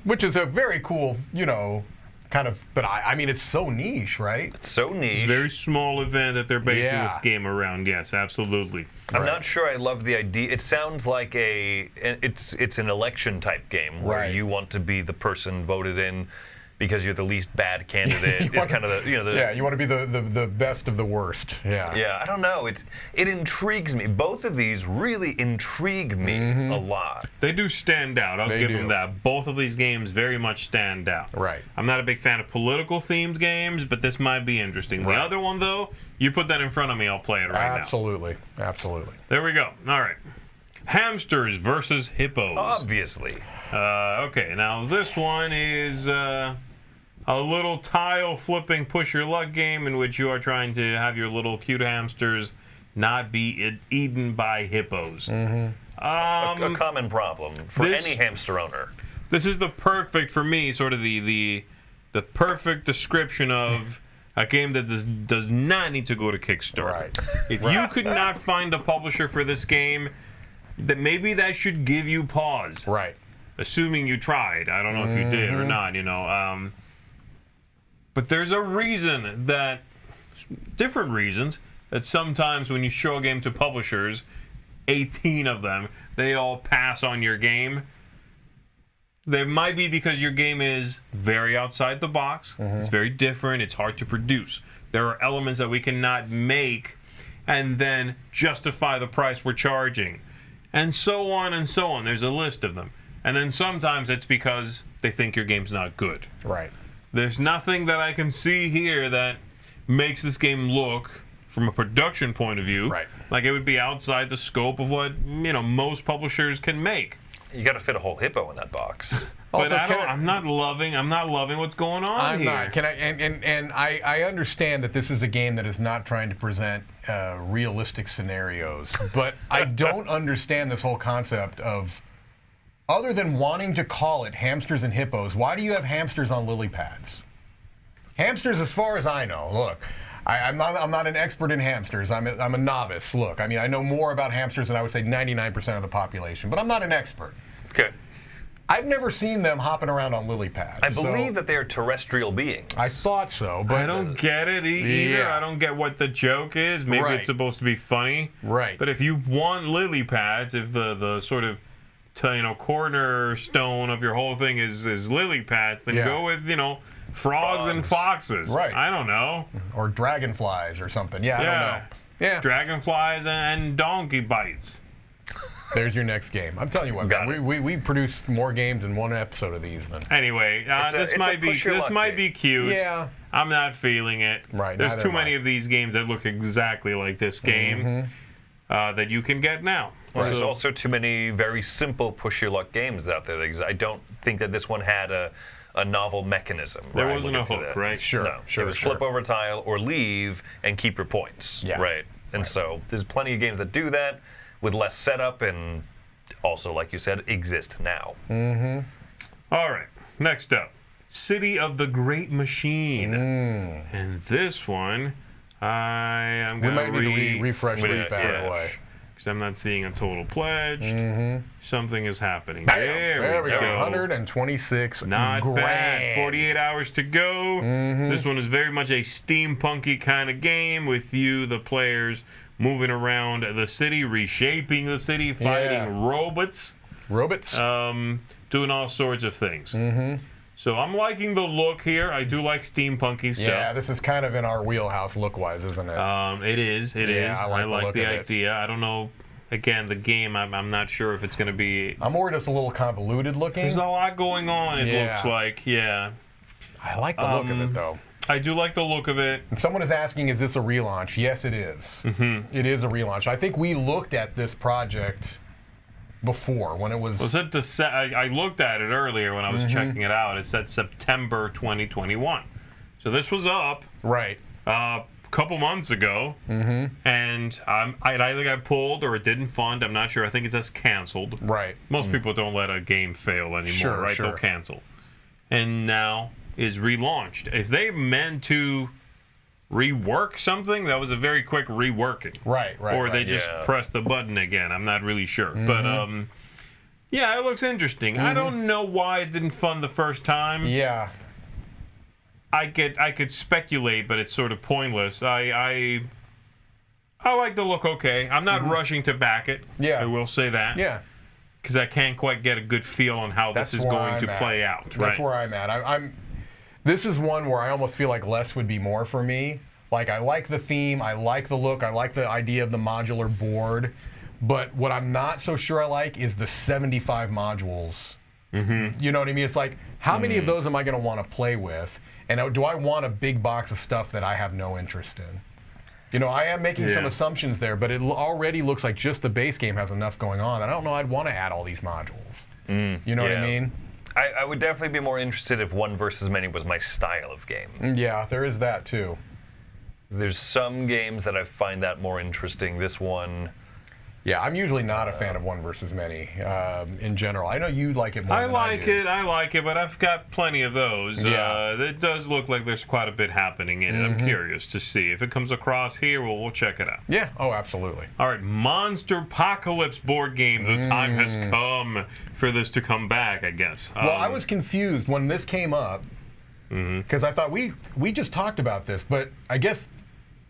Which is a very cool, you know, kind of, but I mean, it's so niche, right? It's so niche. It's a very small event that they're basing this game around. Yes, absolutely. I'm not sure I love the idea. It sounds like it's an election type game where you want to be the person voted in because you're the least bad candidate. It's kind of you want to be the best of the worst. Yeah, I don't know. It intrigues me. Both of these really intrigue me a lot. They do stand out. I'll give them that. Both of these games very much stand out. Right. I'm not a big fan of political themed games, but this might be interesting. The other one, though, you put that in front of me, I'll play it right now. Absolutely. There we go. All right. Hamsters versus Hippos. Obviously. Okay, now this one is a little tile flipping push your luck game in which you are trying to have your little cute hamsters not be eaten by hippos. A common problem for any hamster owner. This is the perfect, for me, sort of the perfect description of a game that does not need to go to Kickstarter. Right. If you could not find a publisher for this game, that maybe that should give you pause. Right. Assuming you tried. I don't know if you did or not, you know. But there's a reason that, different reasons, that sometimes when you show a game to publishers, 18 of them, they all pass on your game. There might be because your game is very outside the box. It's very different. It's hard to produce. There are elements that we cannot make and then justify the price we're charging. And so on and so on. There's a list of them. And then sometimes it's because they think your game's not good. Right. There's nothing that I can see here that makes this game look, from a production point of view, like it would be outside the scope of what, you know, most publishers can make. You got to fit a whole hippo in that box. But I'm not loving what's going on here. I'm not. I understand that this is a game that is not trying to present realistic scenarios, but I don't understand this whole concept of, other than wanting to call it Hamsters and Hippos, why do you have hamsters on lily pads? Hamsters, as far as I know, look, I'm not an expert in hamsters. I'm a novice. Look, I mean, I know more about hamsters than I would say 99% of the population, but I'm not an expert. Okay. I've never seen them hopping around on lily pads. I believe that they are terrestrial beings. I thought so, but I don't get it either. I don't get what the joke is. Maybe it's supposed to be funny. Right. But if you want lily pads, if the sort of cornerstone of your whole thing is lily pads, then go with, you know, frogs and foxes. Right. I don't know. Or dragonflies or something. Yeah, I don't know. Yeah. Dragonflies and donkey bites. There's your next game. I'm telling you what, man, we produce more games in one episode of these than. Anyway, this might be cute. Yeah. I'm not feeling it. Right. There's too many of these games that look exactly like this game that you can get now. There's also too many very simple push your luck games out there. I don't think that this one had a novel mechanism. There wasn't a hook, right? No. It was flip over tile or leave and keep your points. Yeah. Right. And so there's plenty of games that do that with less setup and also, like you said, exist now. All right. Next up, City of the Great Machine. And this one, I am going to We might need to refresh this bad boy. Because I'm not seeing a total pledged. Something is happening. There we go. 126 Not grand. bad. 48 hours to go. This one is very much a steampunky kind of game with you, the players, moving around the city, reshaping the city, fighting robots. Robots? Doing all sorts of things. So I'm liking the look here. I do like steampunky stuff. Yeah, this is kind of in our wheelhouse look-wise, isn't it? It is. It is. I like the the idea. I don't know. Again, the game, I'm not sure if it's going to be... I'm more just a little convoluted looking. There's a lot going on, it looks like. Yeah. I like the look of it, though. I do like the look of it. And someone is asking, is this a relaunch? Yes, it is. It is a relaunch. I think we looked at this project before when it was... Was it I looked at it earlier when I was checking it out. It said September 2021. So this was up. Right. A couple months ago. And I either got pulled or it didn't fund. I'm not sure. I think it says canceled. Right. Most people don't let a game fail anymore, right? They'll cancel. And now is relaunched. If they meant to rework something, that was a very quick reworking. Right. Or they just pressed the button again. I'm not really sure. But yeah, it looks interesting. I don't know why it didn't fund the first time. Yeah. I could speculate, but it's sort of pointless. I like the look okay. I'm not rushing to back it. Yeah. I will say that. Yeah. Because I can't quite get a good feel on how this is going to play out. That's where I'm at. This is one where I almost feel like less would be more for me. Like, I like the theme, I like the look, I like the idea of the modular board, but what I'm not so sure I like is the 75 modules. You know what I mean? It's like, how many of those am I going to want to play with? And do I want a big box of stuff that I have no interest in? You know, I am making some assumptions there, but it already looks like just the base game has enough going on. I don't know I'd want to add all these modules. You know what I mean? I would definitely be more interested if one versus many was my style of game. Yeah, there is that too. There's some games that I find that more interesting. This one... Yeah, I'm usually not a fan of one versus many in general. I know you like it more than I do. I like it, but I've got plenty of those. It does look like there's quite a bit happening in it. I'm curious to see. If it comes across here, we'll check it out. Yeah, oh, absolutely. All right, Monsterpocalypse board game. The time has come for this to come back, I guess. Well, I was confused when this came up, because I thought we just talked about this, but I guess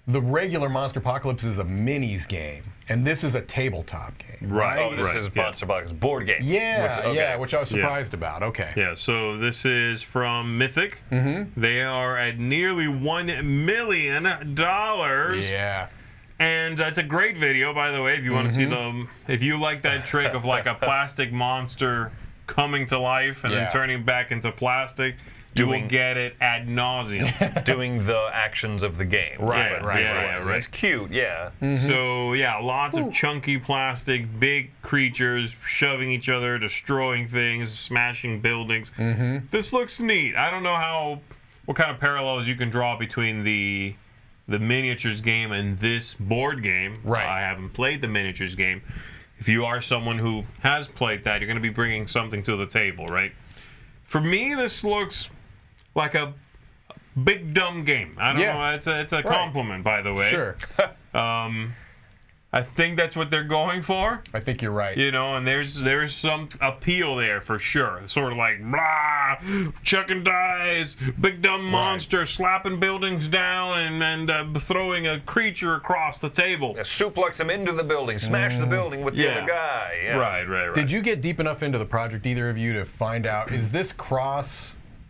the regular Monsterpocalypse is a minis game, and this is a tabletop game. Right. Oh, this is Monsterpocalypse board game. Yeah, which I was surprised about. Okay. Yeah, so this is from Mythic. They are at nearly $1 million. Yeah. And it's a great video, by the way, if you want to see them. If you like that trick of like a plastic monster coming to life and then turning back into plastic, you will get it ad nauseum. Doing the actions of the game. Right. It's cute, yeah. So, yeah, lots of chunky plastic, big creatures shoving each other, destroying things, smashing buildings. This looks neat. I don't know what kind of parallels you can draw between the miniatures game and this board game. Right. I haven't played the miniatures game. If you are someone who has played that, you're going to be bringing something to the table, right? For me, this looks like a big dumb game. I don't know. It's a compliment, by the way. Sure. I think that's what they're going for. I think you're right. You know, and there's some appeal there for sure. Sort of like blah, chucking dice, big dumb monster slapping buildings down and throwing a creature across the table. Yeah, suplex him into the building, smash the building with the other guy. Yeah. Right. Did you get deep enough into the project, either of you, to find out, is this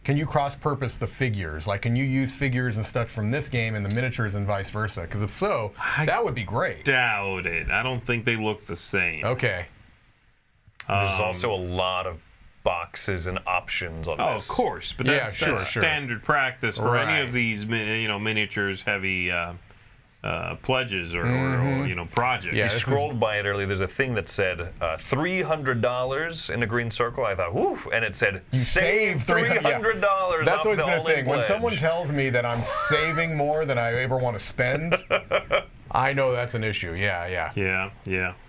can you cross-purpose the figures? Like, can you use figures and stuff from this game in the miniatures and vice versa? Because if so, that would be great. Doubt it. I don't think they look the same. Okay. There's also a lot of boxes and options on this. Oh, of course. But that's standard practice for any of these miniatures heavy pledges or projects. Yeah, I scrolled by it earlier. There's a thing that said $300 in a green circle. I thought, whoo, and it said save $300. That's always been a thing. Pledge. When someone tells me that I'm saving more than I ever want to spend, I know that's an issue. Yeah.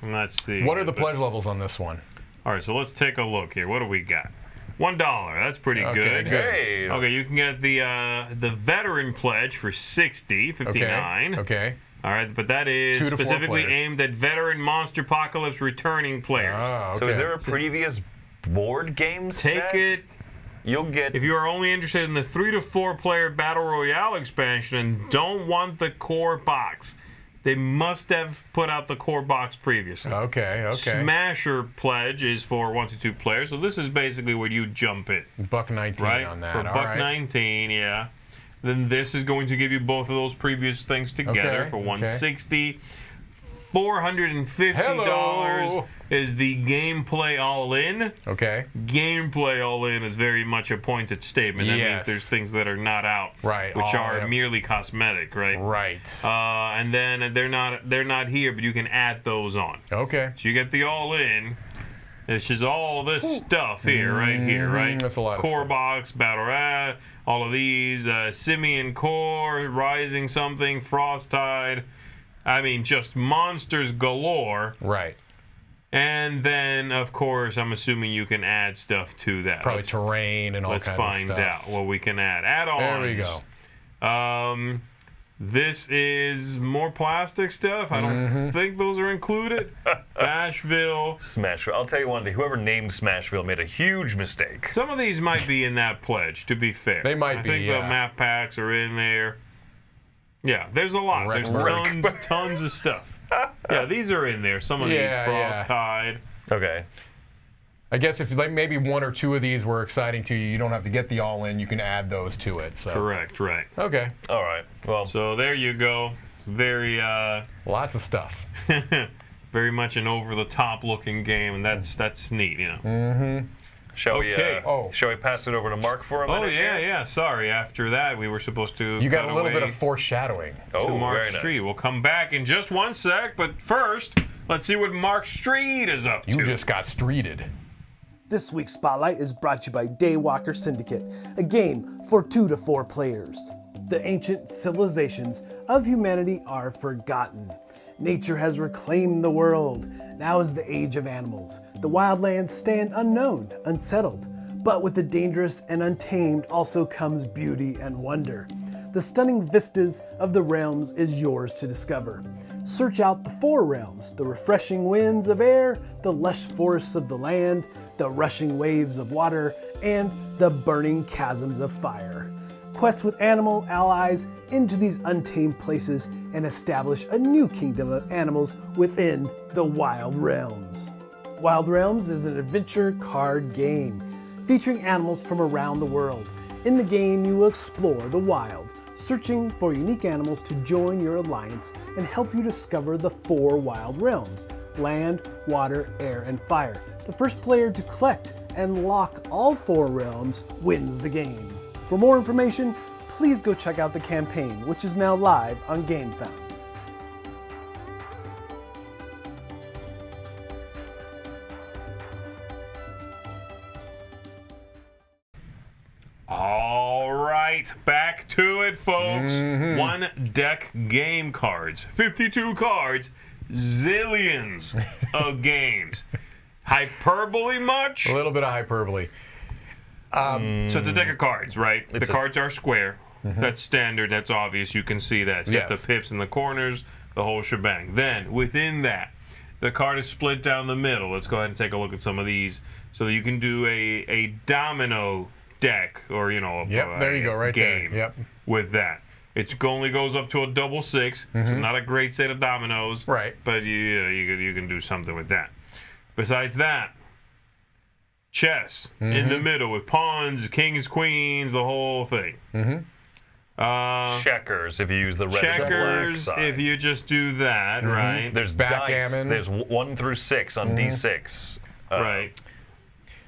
Let's see. What are the pledge levels on this one? All right, so let's take a look here. What do we got? $1. That's pretty good. Hey. Okay, you can get the veteran pledge for $59. Okay. All right, but that is specifically aimed at veteran Monsterpocalypse returning players. Oh, okay. So is there a previous board game set? Take it. You'll get. If you are only interested in the 3 to 4 player Battle Royale expansion and don't want the core box, They must have put out the core box previously. Okay. Smasher pledge is for 1 to 2 players, so this is basically where you jump in. $1.19 right? on that. For $1.19, yeah. Then this is going to give you both of those previous things together for $160. $450 is the gameplay all-in. Okay. Gameplay all-in is very much a pointed statement. That means there's things that are not out, which are merely cosmetic, right? Right. And then they're not here, but you can add those on. Okay. So you get the all-in. It's just all this stuff here, right? That's a lot of Core stuff. box, Battle Rat, all of these, Simian Core, Rising something, Frosttide. I mean, just monsters galore. Right. And then, of course, I'm assuming you can add stuff to that. Probably terrain and all kinds of stuff. Let's find out what we can add. Add-ons. There we go. This is more plastic stuff. I don't think those are included. Bashville. Smashville. I'll tell you one thing. Whoever named Smashville made a huge mistake. Some of these might be in that pledge, to be fair. They might be, I think the map packs are in there. Yeah, there's a lot. There's tons of stuff. Yeah, these are in there. Some of these Frosttide. Okay. I guess if maybe 1 or 2 of these were exciting to you, you don't have to get the all-in. You can add those to it. So. Correct, right. Okay. All right. Well. So there you go. Very lots of stuff. very much an over-the-top looking game, and that's neat, you know. Shall we pass it over to Mark for a minute? Oh yeah. Sorry. After that, we were supposed to. You got a little bit of foreshadowing. To Mark Street. We'll come back in just 1 sec, but first, let's see what Mark Street is up to. You just got streeted. This week's Spotlight is brought to you by Daywalker Syndicate, a game for 2 to 4 players. The ancient civilizations of humanity are forgotten. Nature has reclaimed the world. Now is the age of animals. The wildlands stand unknown, unsettled. But with the dangerous and untamed also comes beauty and wonder. The stunning vistas of the realms is yours to discover. Search out the 4 realms, the refreshing winds of air, the lush forests of the land, the rushing waves of water, and the burning chasms of fire. Quest with animal allies into these untamed places and establish a new kingdom of animals within the Wild Realms. Wild Realms is an adventure card game featuring animals from around the world. In the game, you will explore the wild, searching for unique animals to join your alliance and help you discover the 4 Wild Realms: land, water, air, and fire. The first player to collect and lock all 4 realms wins the game. For more information, please go check out the campaign, which is now live on GameFound. All right, back to it, folks. 1 deck game cards, 52 cards, zillions of games. Hyperbole much? A little bit of hyperbole. So it's a deck of cards, right? The cards are square. That's standard. That's obvious. You can see that. It's got the pips in the corners, the whole shebang. Then, within that, the card is split down the middle. Let's go ahead and take a look at some of these so that you can do a domino deck, or, you know, there you go, right game there. with that. It only goes up to a double 6, so not a great set of dominoes. Right. But you can do something with that. Besides that, chess in the middle with pawns, kings, queens, the whole thing. Checkers if you use the red checkers and black side. if you just do that, right? There's backgammon. Dice. There's 1 through 6 on D6. Right.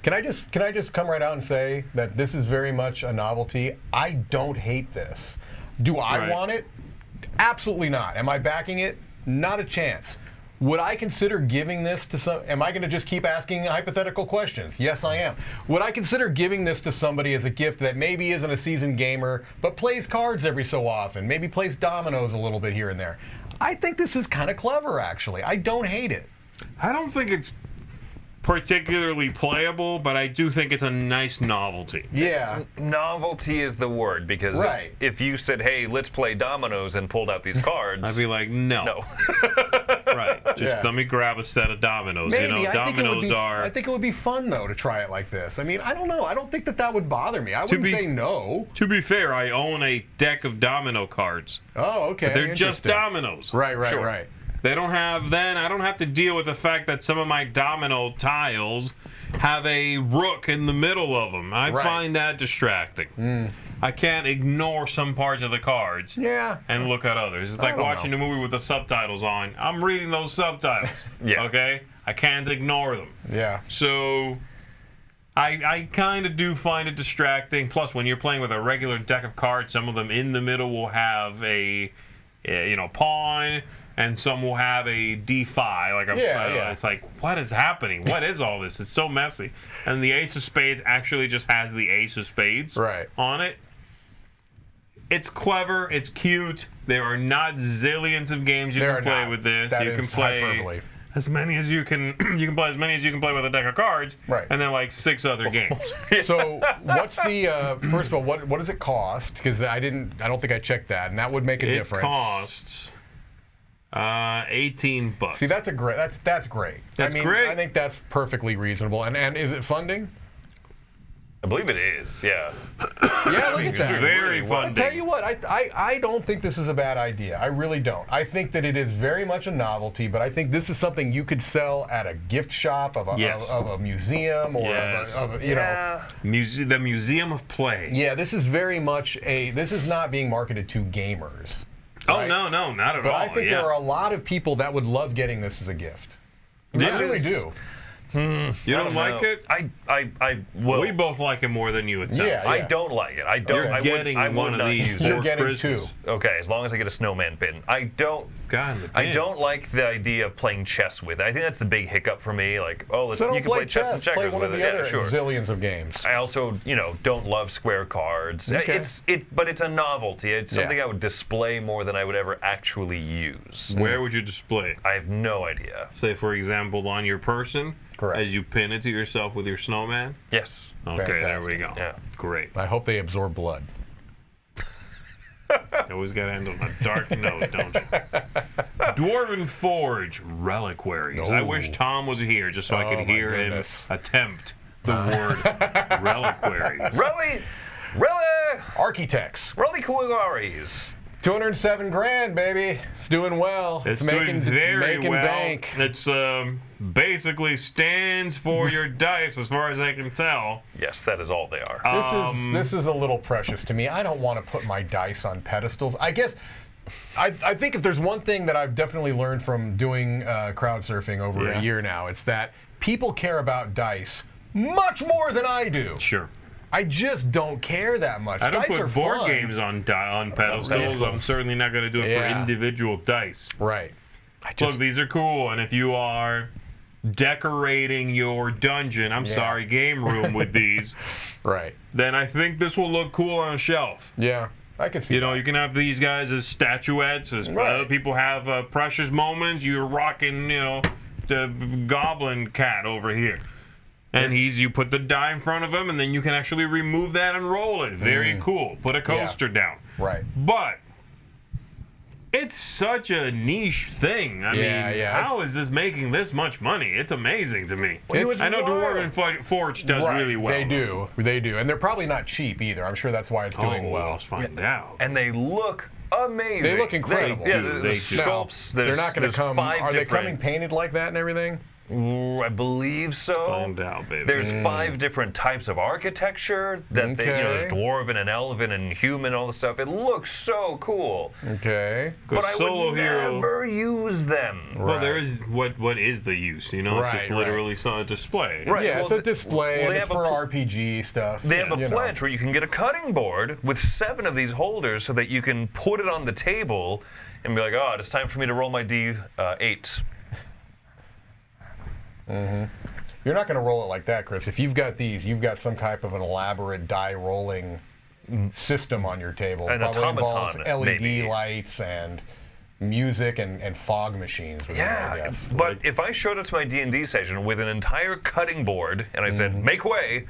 Can I just come right out and say that this is very much a novelty? I don't hate this. Do I want it? Absolutely not. Am I backing it? Not a chance. Would I consider giving this to some? Am I going to just keep asking hypothetical questions? Yes, I am. Would I consider giving this to somebody as a gift that maybe isn't a seasoned gamer, but plays cards every so often, maybe plays dominoes a little bit here and there? I think this is kind of clever, actually. I don't hate it. I don't think it's particularly playable, but I do think it's a nice novelty. Yeah. Novelty is the word, because if you said, hey, let's play dominoes and pulled out these cards, I'd be like, no. right. Just let me grab a set of dominoes. Maybe. You know, dominoes are. I think it would be fun though to try it like this. I mean, I don't know. I don't think that would bother me. I wouldn't say no. To be fair, I own a deck of domino cards. Oh, okay. But they're just dominoes. Right. They don't have. Then I don't have to deal with the fact that some of my domino tiles have a rook in the middle of them. I find that distracting. I can't ignore some parts of the cards and look at others. It's like watching a movie with the subtitles on. I'm reading those subtitles. Okay? I can't ignore them. Yeah. So I kind of do find it distracting. Plus, when you're playing with a regular deck of cards, some of them in the middle will have a pawn, and some will have a d5. Like it's like, what is happening? What is all this? It's so messy. And the ace of spades actually just has the ace of spades on it. It's clever. It's cute. There are not zillions of games you can play with this. That you can is play hyperbole. as many as you can. You can play as many as you can play with a deck of cards. And then like 6 other games. So what's the first of all? What does it cost? Because I don't think I checked that, and that would make a difference. It costs $18. See, that's great. That's great. That's great. I think that's perfectly reasonable. And is it funding? I believe it is, yeah. Yeah, look at that. Very funding. I tell you what, I don't think this is a bad idea. I really don't. I think that it is very much a novelty, but I think this is something you could sell at a gift shop of a museum or the Museum of Play. Yeah, this is very much this is not being marketed to gamers. Oh, no, not at all. But I think there are a lot of people that would love getting this as a gift. I really do. You don't like it? I will. We both like it more than you, it sounds. Yeah. I don't like it. I don't. You're getting one of these. You're getting Christmas. 2. Okay, as long as I get a snowman pin. I don't like the idea of playing chess with it. I think that's the big hiccup for me. Like, you can play chess and checkers play one with of it. the other Yeah, sure. zillions of games. I also, don't love square cards. Okay. But it's a novelty. It's something I would display more than I would ever actually use. Where would you display it? I have no idea. Say, for example, on your person? Correct. As you pin it to yourself with your snowman? Yes. Okay, Fantastic. there we go. Yeah. Great. I hope they absorb blood. You always got to end on a dark note, don't you? Dwarven Forge Reliquaries. I wish Tom was here just so I could hear him attempt the word Reliquaries. Really? Architects. Reliquaries. 207 grand, baby. It's doing well. It's making doing very making well. bank. It's basically stands for your dice, as far as I can tell. Yes, that is all they are. This is a little precious to me. I don't want to put my dice on pedestals. I guess I think if there's one thing that I've definitely learned from doing crowdsurfing over a year now, it's that people care about dice much more than I do. Sure. I just don't care that much. I don't dice are put board fun. games on pedestals. I'm certainly not going to do it for individual dice. Right. Look, these are cool, and if you are decorating your dungeon, game room with these, then I think this will look cool on a shelf. Yeah, I can see You can have these guys as statuettes, as other people have precious moments. You're rocking, the goblin cat over here. And you put the die in front of him, and then you can actually remove that and roll it. Very cool. Put a coaster down. Right. But it's such a niche thing. I mean, how is this making this much money? It's amazing to me. I know Dwarven Forge does really well. They do. And they're probably not cheap either. I'm sure that's why it's doing well. Let's find out. And they look amazing. They look incredible. The sculpts. They're not going to come. Are they coming painted like that and everything? I believe so. Find out, baby. There's 5 different types of architecture that there's dwarven and elven and human, all the stuff. It looks so cool. Okay. But I would never use them. Well, there is what is the use? It's just literally a display. Right. Yeah, it's a display and it's for RPG stuff. They have a pledge where you can get a cutting board with 7 of these holders so that you can put it on the table and be like, it's time for me to roll my D8. You're not going to roll it like that, Chris. If you've got these, you've got some type of an elaborate die rolling system on your table. An automaton, LED lights and music and fog machines. I guess. But if I showed up to my D&D session with an entire cutting board and I said, make way,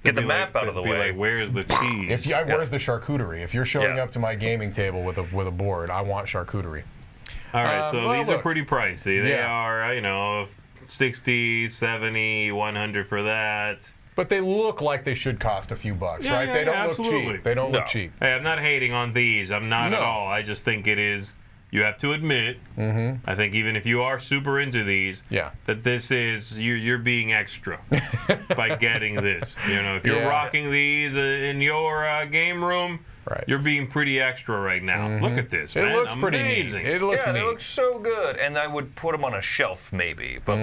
get the map out of the way. Like, where's the cheese? Where's the charcuterie? If you're showing up to my gaming table with a board, I want charcuterie. All right, so well, these are look. pretty pricey. They Yeah. are, 60, 70, 100 for that. But they look like they should cost a few bucks, Yeah, right? yeah, They don't yeah, look absolutely. cheap. They don't No. look cheap. Hey, I'm not hating on these. I'm not at No. all. I just think it is. You have to admit. I think even if you are super into these, Yeah. that this is you're being extra by getting this. If you're Yeah. rocking these in your game room, Right. you're being pretty extra right now. Look at this, It man. looks pretty neat. amazing. It looks Yeah, neat. they look so good, and I would put them on a shelf maybe, but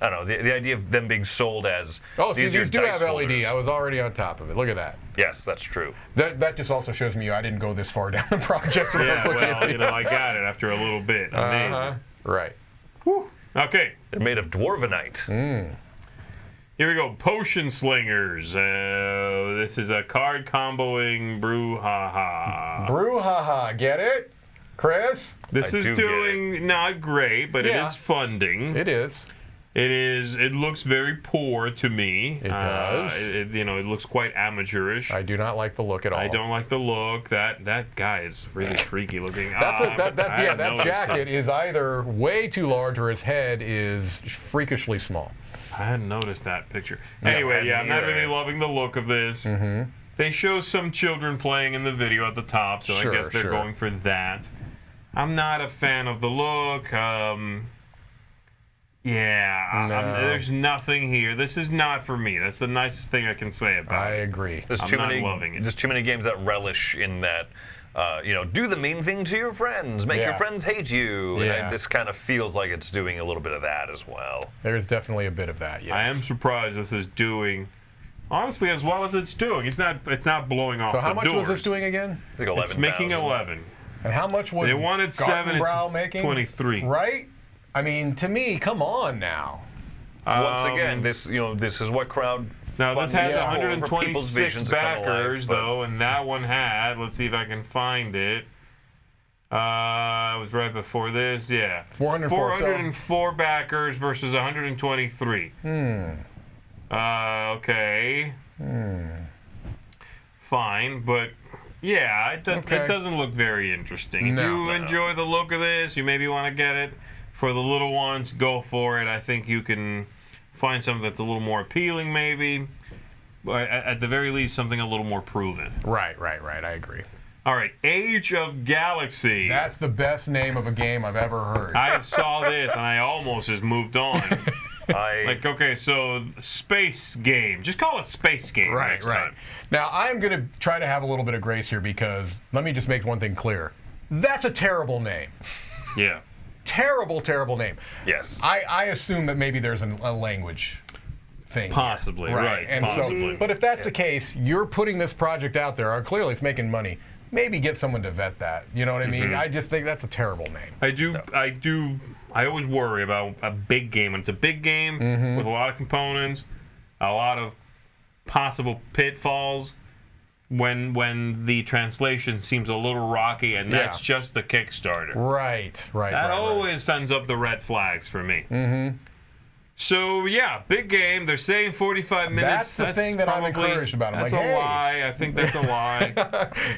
I don't know, the idea of them being sold as Oh, so these are your these do dice have LED. holders. I was already on top of it. Look at that. Yes, that's true. That just also shows me I didn't go this far down the project. when I Yeah, was looking at well, these. I got it after a little bit. Amazing. Uh-huh. Right. Okay, They're made of dwarvenite. here we go. PotionSlingers. This is a card comboing brouhaha. Brouhaha, get it? Chris? This I is do get doing not great, but Yeah. it is funding. It is. It looks very poor to me. It does. It looks quite amateurish. I do not like the look at all. I don't like the look. That guy is really freaky looking. That jacket is either way too large or his head is freakishly small. I hadn't noticed that picture. I Anyway, hadn't I'm not either. really loving the look of this. They show some children playing in the video at the top, so Sure, I guess they're sure. going for that. I'm not a fan of the look. There's nothing here. This is not for me. That's the nicest thing I can say about I it. agree. There's I'm too not many. loving it. There's too many games that relish in that. Do the mean thing to your friends. Make your Yeah. friends hate you. Yeah. And this kind of feels like it's doing a little bit of that as well. There's definitely a bit of that, yes. I am surprised this is doing, honestly, as well as it's doing. It's not blowing off So how the much doors. was this doing again? I think 11. It's making 11. And how much was They wanted 7, it's Gartenbau making? 23. Right? I mean, to me, come on now. Once again, this is what crowd. Now this has Yeah. 126 backers but though, and that one had. Let's see if I can find it. It was right before this. Yeah, 404, 404 backers versus 123. Okay. Fine, but yeah, it Okay. doesn't look very interesting. If No. you enjoy the look of this, you maybe want to get it. For the little ones, go for it. I think you can find something that's a little more appealing, maybe. But at the very least, something a little more proven. Right. I agree. All right, Age of Galaxy. That's the best name of a game I've ever heard. I saw this and I almost just moved on. Like, okay, so space game. Just call it space game next time. Now, I'm going to try to have a little bit of grace here because let me just make one thing clear. That's a terrible name. Yeah. Terrible name. Yes. I assume that maybe there's a language thing here. Possibly, right, And possibly. so, but if that's the case, you're putting this project out there. Clearly, it's making money. Maybe get someone to vet that. You know what I mean? I just think that's a terrible name. I always worry about a big game. When it's a big game with a lot of components, a lot of possible pitfalls, when the translation seems a little rocky, and that's just the Kickstarter. Right. That always sends up the red flags for me. So yeah, big game. They're saying 45 minutes. That's the thing that I'm encouraged about. I'm That's like, a hey. lie. I think that's a lie.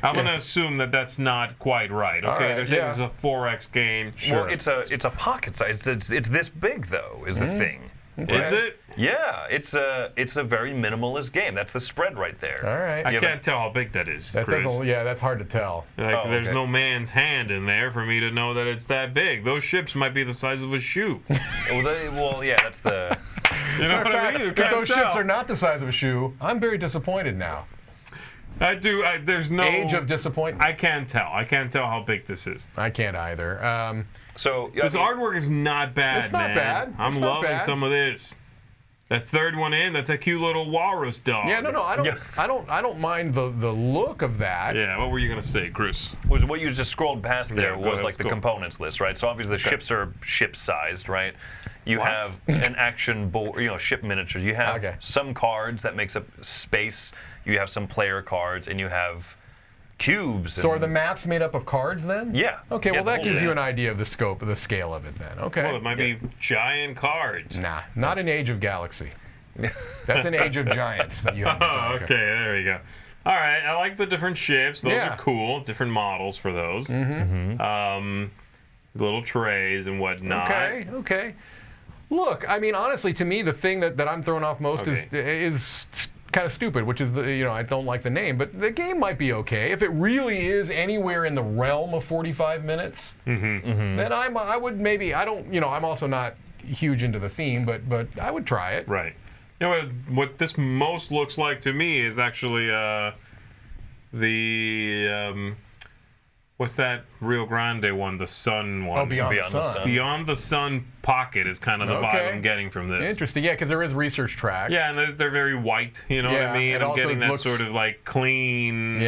I'm gonna assume that that's not quite right. Okay, right, they're saying yeah. it's a 4X game. Well, it's a pocket size. It's this big though. Is the thing. Is it? Yeah, it's a very minimalist game. That's the spread right there. All right. I can't tell how big that is, That Chris. doesn't. Yeah, that's hard to tell. Like, Oh, there's okay. no man's hand in there for me to know that it's that big. Those ships might be the size of a shoe. Yeah, that's the. You know In what I fact, mean? You if can't those tell. ships are not the size of a shoe, I'm very disappointed now. There's no Age of disappointment. I can't tell. I can't tell how big this is. I can't either. So This artwork is not bad, It's not man. bad. I'm It's not loving bad. some of this. That third one in, that's a cute little walrus dog. Yeah, no, I don't. Yeah. I don't mind the look of that. Yeah, what were you gonna say, Chris? was what you just scrolled past there Yeah, go was ahead, like the let's go. components list, right? So obviously the ships are ship-sized, right? You What? have an action board, ship miniatures. You have Okay. some cards that makes up space. You have some player cards, and you have cubes. So are and- the maps made up of cards then? Yeah. Okay, Yeah, well the that whole gives you thing. an idea of the scope, of the scale of it then. Okay. Well, it might be giant cards. Nah, not an Age of Galaxy. That's an Age of Giants that you have to Oh, talk okay, there we go. All right, I like the different ships. Those Yeah. are cool. Different models for those. little trays and whatnot. Okay. Look, I mean, honestly, to me, the thing that I'm thrown off most is kind of stupid, which is I don't like the name, but the game might be okay if it really is anywhere in the realm of 45 minutes. Then I would maybe I'm also not huge into the theme, but I would try it. Right. You know what this most looks like to me is actually the what's that Rio Grande one, the Sun one? Oh, Beyond the Sun. Beyond the Sun Pocket is kind of the vibe I'm getting from this. Interesting, yeah, because there is research tracks. Yeah, and they're very white, you know what I mean? I'm getting that sort of like clean,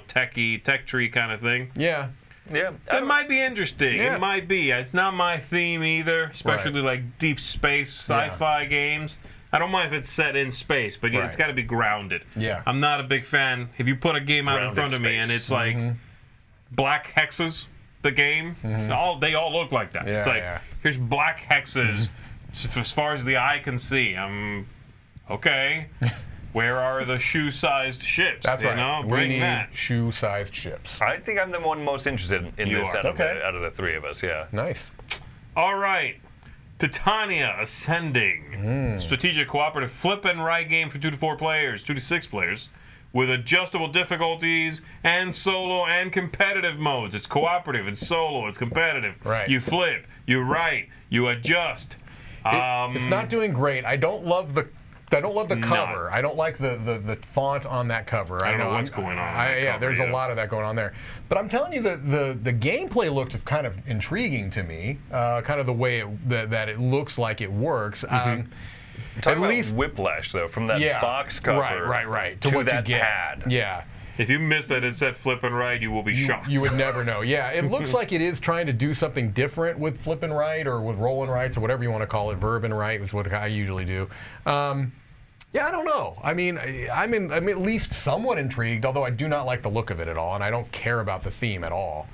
tech tree kind of thing. Yeah. Yeah. It might be interesting. Yeah. It might be. It's not my theme either, especially like deep space sci-fi games. I don't mind if it's set in space, but it's got to be grounded. Yeah. I'm not a big fan. If you put a game out in front of me and it's like black hexes, the game, they all look like that. It's like, here's black hexes as far as the eye can see. Okay. Where are the shoe-sized ships? That's right. Bring we need that. shoe-sized ships. I think I'm the one most interested in this out of the three of us, yeah. Nice. All right. Titania Ascending. Strategic cooperative flip and right game for 2 to 4 players, 2 to 6 players, with adjustable difficulties and solo and competitive modes. It's cooperative, it's solo, it's competitive. Right. You flip, you write, you adjust. It's not doing great. I don't love the cover. I don't like the font on that cover. I don't know what's going on. There's a lot of that going on there. But I'm telling you, the gameplay looked kind of intriguing to me. Kind of the way that it looks like it works. At least whiplash though, from that box cover, right, to what that you get. pad. Yeah. If you miss that it said flip and right, you will be shocked. You would never know. Yeah, it looks like it is trying to do something different with flip and right or with roll and rights or whatever you want to call it. Verb and right is what I usually do. Yeah, I don't know. I mean, I'm at least somewhat intrigued, although I do not like the look of it at all, and I don't care about the theme at all.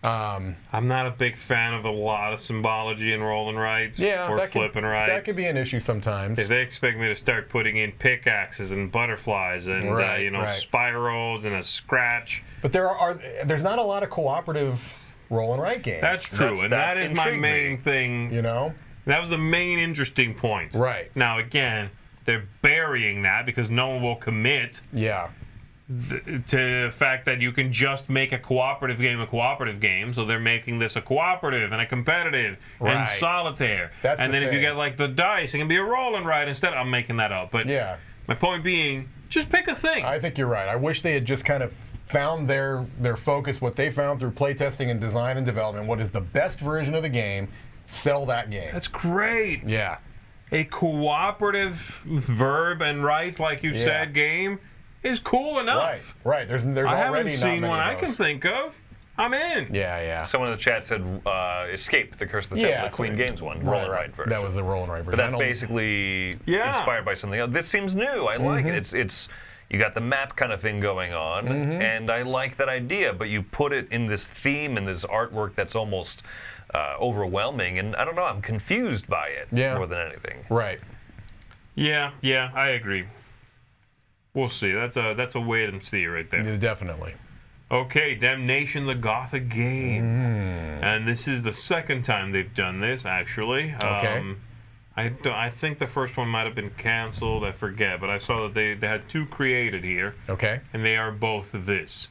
I'm not a big fan of a lot of symbology in roll and rights or flip and rights. That could be an issue sometimes. If they expect me to start putting in pickaxes and butterflies and spirals and a scratch, but there's not a lot of cooperative roll and write games. That's true, and that is my main thing. That was the main interesting point. Right. Now again, they're burying that because no one will commit. Yeah. To the fact that you can just make a cooperative game, so they're making this a cooperative and a competitive and solitaire. And then if you get like the dice, it can be a roll and write instead. I'm making that up, but my point being, just pick a thing. I think you're right. I wish they had just kind of found their focus, what they found through playtesting and design and development. What is the best version of the game? Sell that game. That's great. Yeah. A cooperative verb and rights, like you said, game is cool enough. Right. There's I haven't already seen not one many I can think of. I'm in. Yeah. Someone in the chat said Escape, the Curse of the Temple, the Queen Games one, roll and write version. That was the roll and write version. But that basically inspired by something else. This seems new. I like it. It's you got the map kind of thing going on, and I like that idea. But you put it in this theme and this artwork that's almost overwhelming, and I don't know. I'm confused by it more than anything. Right. Yeah, I agree. We'll see. That's a wait and see right there. Yeah, definitely. Okay, Damnation, the Gothic game, and this is the second time they've done this. Actually, okay. I think the first one might have been canceled. I forget, but I saw that they had 2 created here. Okay. And they are both this.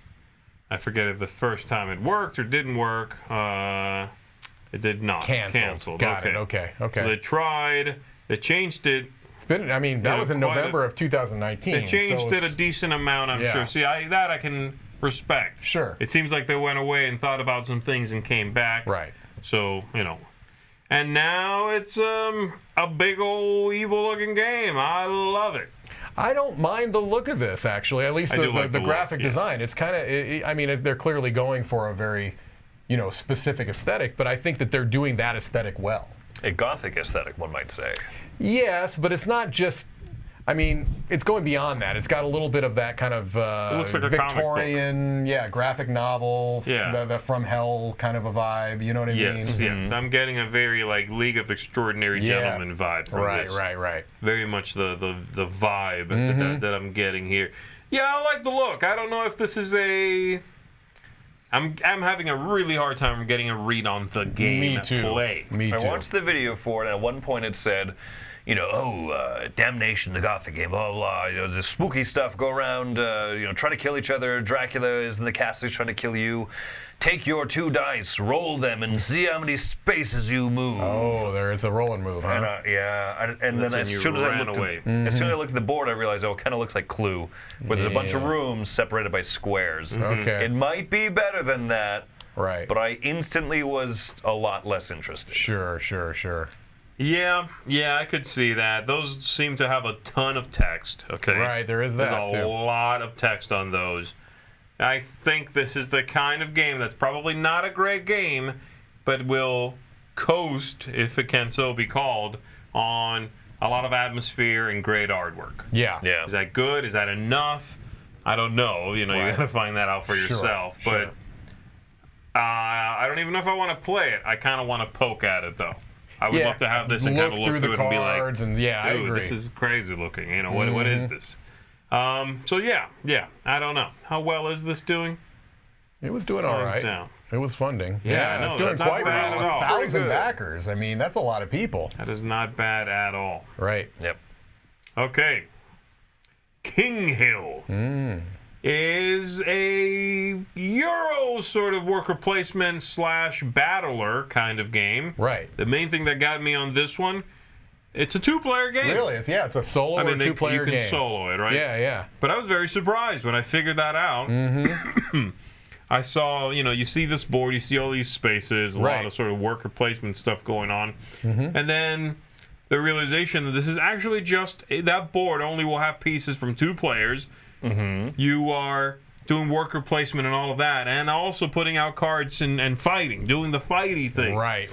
I forget if the first time it worked or didn't work. It did not. Canceled. Got it. Okay. So they tried. They changed it. That was in November of 2019. They changed it a decent amount, I'm sure. See, I can respect. Sure. It seems like they went away and thought about some things and came back. Right. So, And now it's a big old evil-looking game. I love it. I don't mind the look of this, actually. At least the graphic design. It's kind of, they're clearly going for a very, specific aesthetic, but I think that they're doing that aesthetic well. A Gothic aesthetic, one might say. Yes, but it's not just. It's going beyond that. It's got a little bit of that kind of it looks like a Victorian, graphic novel, the From Hell kind of a vibe. You know what I mean? Yes. I'm getting a very League of Extraordinary Gentlemen vibe from this. Right. Very much the vibe that I'm getting here. Yeah, I like the look. I don't know if this is a I'm having a really hard time getting a read on the game Me too. play. Me I too. watched the video for it, and at one point it said, Damnation, the Gothic game, blah, blah, blah. The spooky stuff, go around, try to kill each other. Dracula is in the castle, he's trying to kill you. Take your 2 dice, roll them, and see how many spaces you move. Oh, there is a roll and move, huh? And then as soon as I looked at the board, I realized, it kind of looks like Clue, where there's a bunch of rooms separated by squares. Okay. It might be better than that, Right. but I instantly was a lot less interested. Sure. Yeah, I could see that. Those seem to have a ton of text, okay? Right, there is that, There's a too. lot of text on those. I think this is the kind of game that's probably not a great game, but will coast, if it can so be called, on a lot of atmosphere and great artwork. Yeah. Is that good? Is that enough? I don't know. You Right. got to find that out for yourself. Sure. But I don't even know if I want to play it. I kind of want to poke at it, though. I would love to have this and look kind of look through through the it and be like, cards and I dude, agree. this is crazy looking. What is this? So yeah, I don't know. How well is this doing? It was doing Let's all find right. out. It was funding. Yeah, I know, it's doing that's not quite bad well. at all. 1,000 Pretty good. backers. I mean, that's a lot of people. That is not bad at all. Right. Yep. Okay. Kinghill is a Euro sort of worker placement / battler kind of game. Right. The main thing that got me on this one, it's a 2-player game. Really? It's a solo or 2-player game. You can solo it, right? Yeah. But I was very surprised when I figured that out. I saw, you see this board, you see all these spaces, a lot of sort of worker placement stuff going on. And then the realization that this is actually just, that board only will have pieces from 2 players. You are doing worker placement and all of that, and also putting out cards and fighting, doing the fighty thing. Right.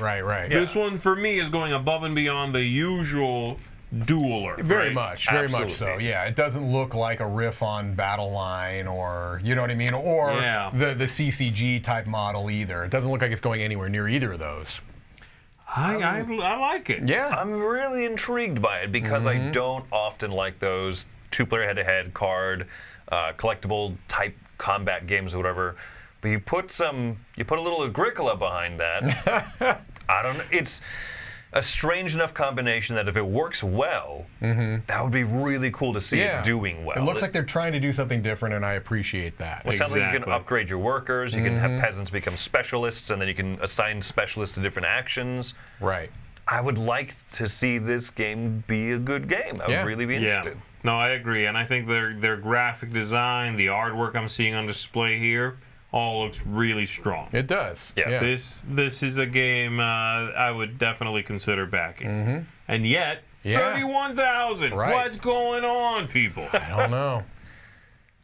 This one, for me, is going above and beyond the usual dueler. Very right? much Absolutely. so. Yeah, it doesn't look like a riff on Battle Line or, you know what I mean, or the CCG type model either. It doesn't look like it's going anywhere near either of those. I like it. Yeah. I'm really intrigued by it because I don't often like those 2-player head-to-head card, collectible type combat games or whatever. But you put a little Agricola behind that. I don't know. It's a strange enough combination that if it works well, that would be really cool to see it doing well. It looks like they're trying to do something different, and I appreciate that. It sounds like you can Exactly. upgrade your workers, you can have peasants become specialists, and then you can assign specialists to different actions. Right. I would like to see this game be a good game. I would really be interested. No, I agree, and I think their graphic design, the artwork I'm seeing on display here, all looks really strong. It does. Yeah. This is a game I would definitely consider backing. And yet, 31,000. Right. What's going on, people? I don't know.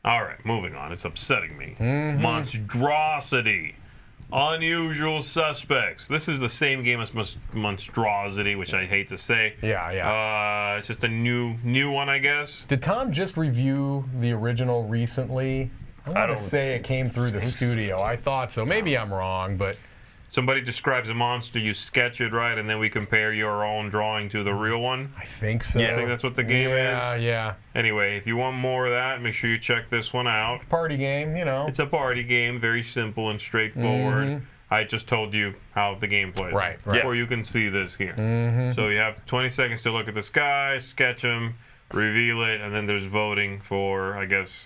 All right, moving on. It's upsetting me. MonsDRAWsity. Unusual Suspects. This is the same game as MonsDRAWsity, which I hate to say. Yeah. It's just a new one, I guess. Did Tom just review the original recently? I want to say it came through the studio. I thought so. Maybe I'm wrong, but Somebody describes a monster, you sketch it, right, and then we compare your own drawing to the real one. I think so. I think that's what the game is. Yeah. Anyway, if you want more of that, make sure you check this one out. Party game, you know. It's a party game, very simple and straightforward. I just told you how the game plays. Right. Or you can see this here. So you have 20 seconds to look at this guy, sketch him, reveal it, and then there's voting for, I guess,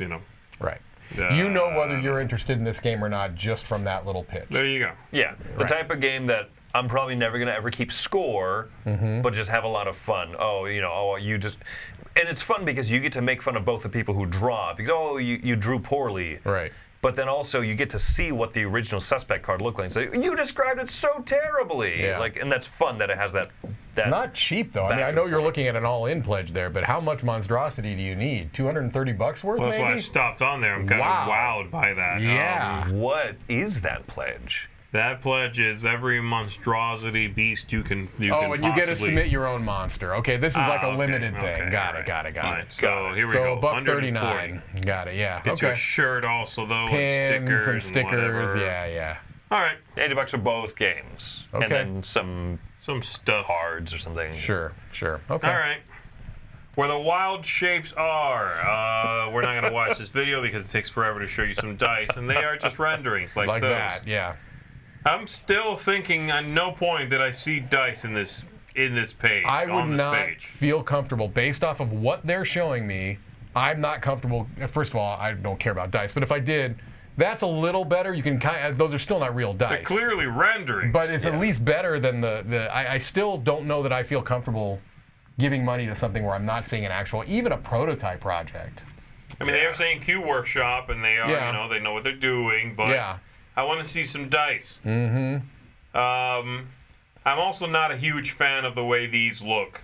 Right. You know whether you're interested in this game or not just from that little pitch. There you go. Yeah, the type of game that I'm probably never going to ever keep score, but just have a lot of fun. And it's fun because you get to make fun of both the people who draw, because, you drew poorly. Right. But then also you get to see what the original suspect card looked like and say, you described it so terribly. Yeah. And that's fun that it has that. It's not cheap, though. I mean, I know you're looking at an all-in pledge there, but how much MonsDRAWsity do you need? $230 worth, Well, that's maybe? why I stopped on there. I'm kind of wowed by that. Yeah. What is that pledge? That pledge is every MonsDRAWsity beast you can and you get to submit your own monster. Okay, this is like a limited thing. Okay, Got right. it. Fine. So here we go. $139. Got it, yeah. Gets you a shirt also, though, Pins and stickers. stickers, Whatever. yeah. All right. $80 for both games. Okay. And then some Some stuff. cards or something. Sure. Okay. All right. Where the wild shapes are. We're not going to watch this video because it takes forever to show you some dice, and they are just renderings like those. that, yeah. I'm still thinking at no point did I see dice in this page. I would not page. feel comfortable based off of what they're showing me. I'm not comfortable. First of all, I don't care about dice, but if I did, that's a little better. You can those are still not real dice. They're clearly renderings. But it's at least better than I still don't know that I feel comfortable giving money to something where I'm not seeing an actual, even a prototype project. I mean, they are saying Q Workshop, and they are, they know what they're doing, but I want to see some dice. Mm-hmm. I'm also not a huge fan of the way these look.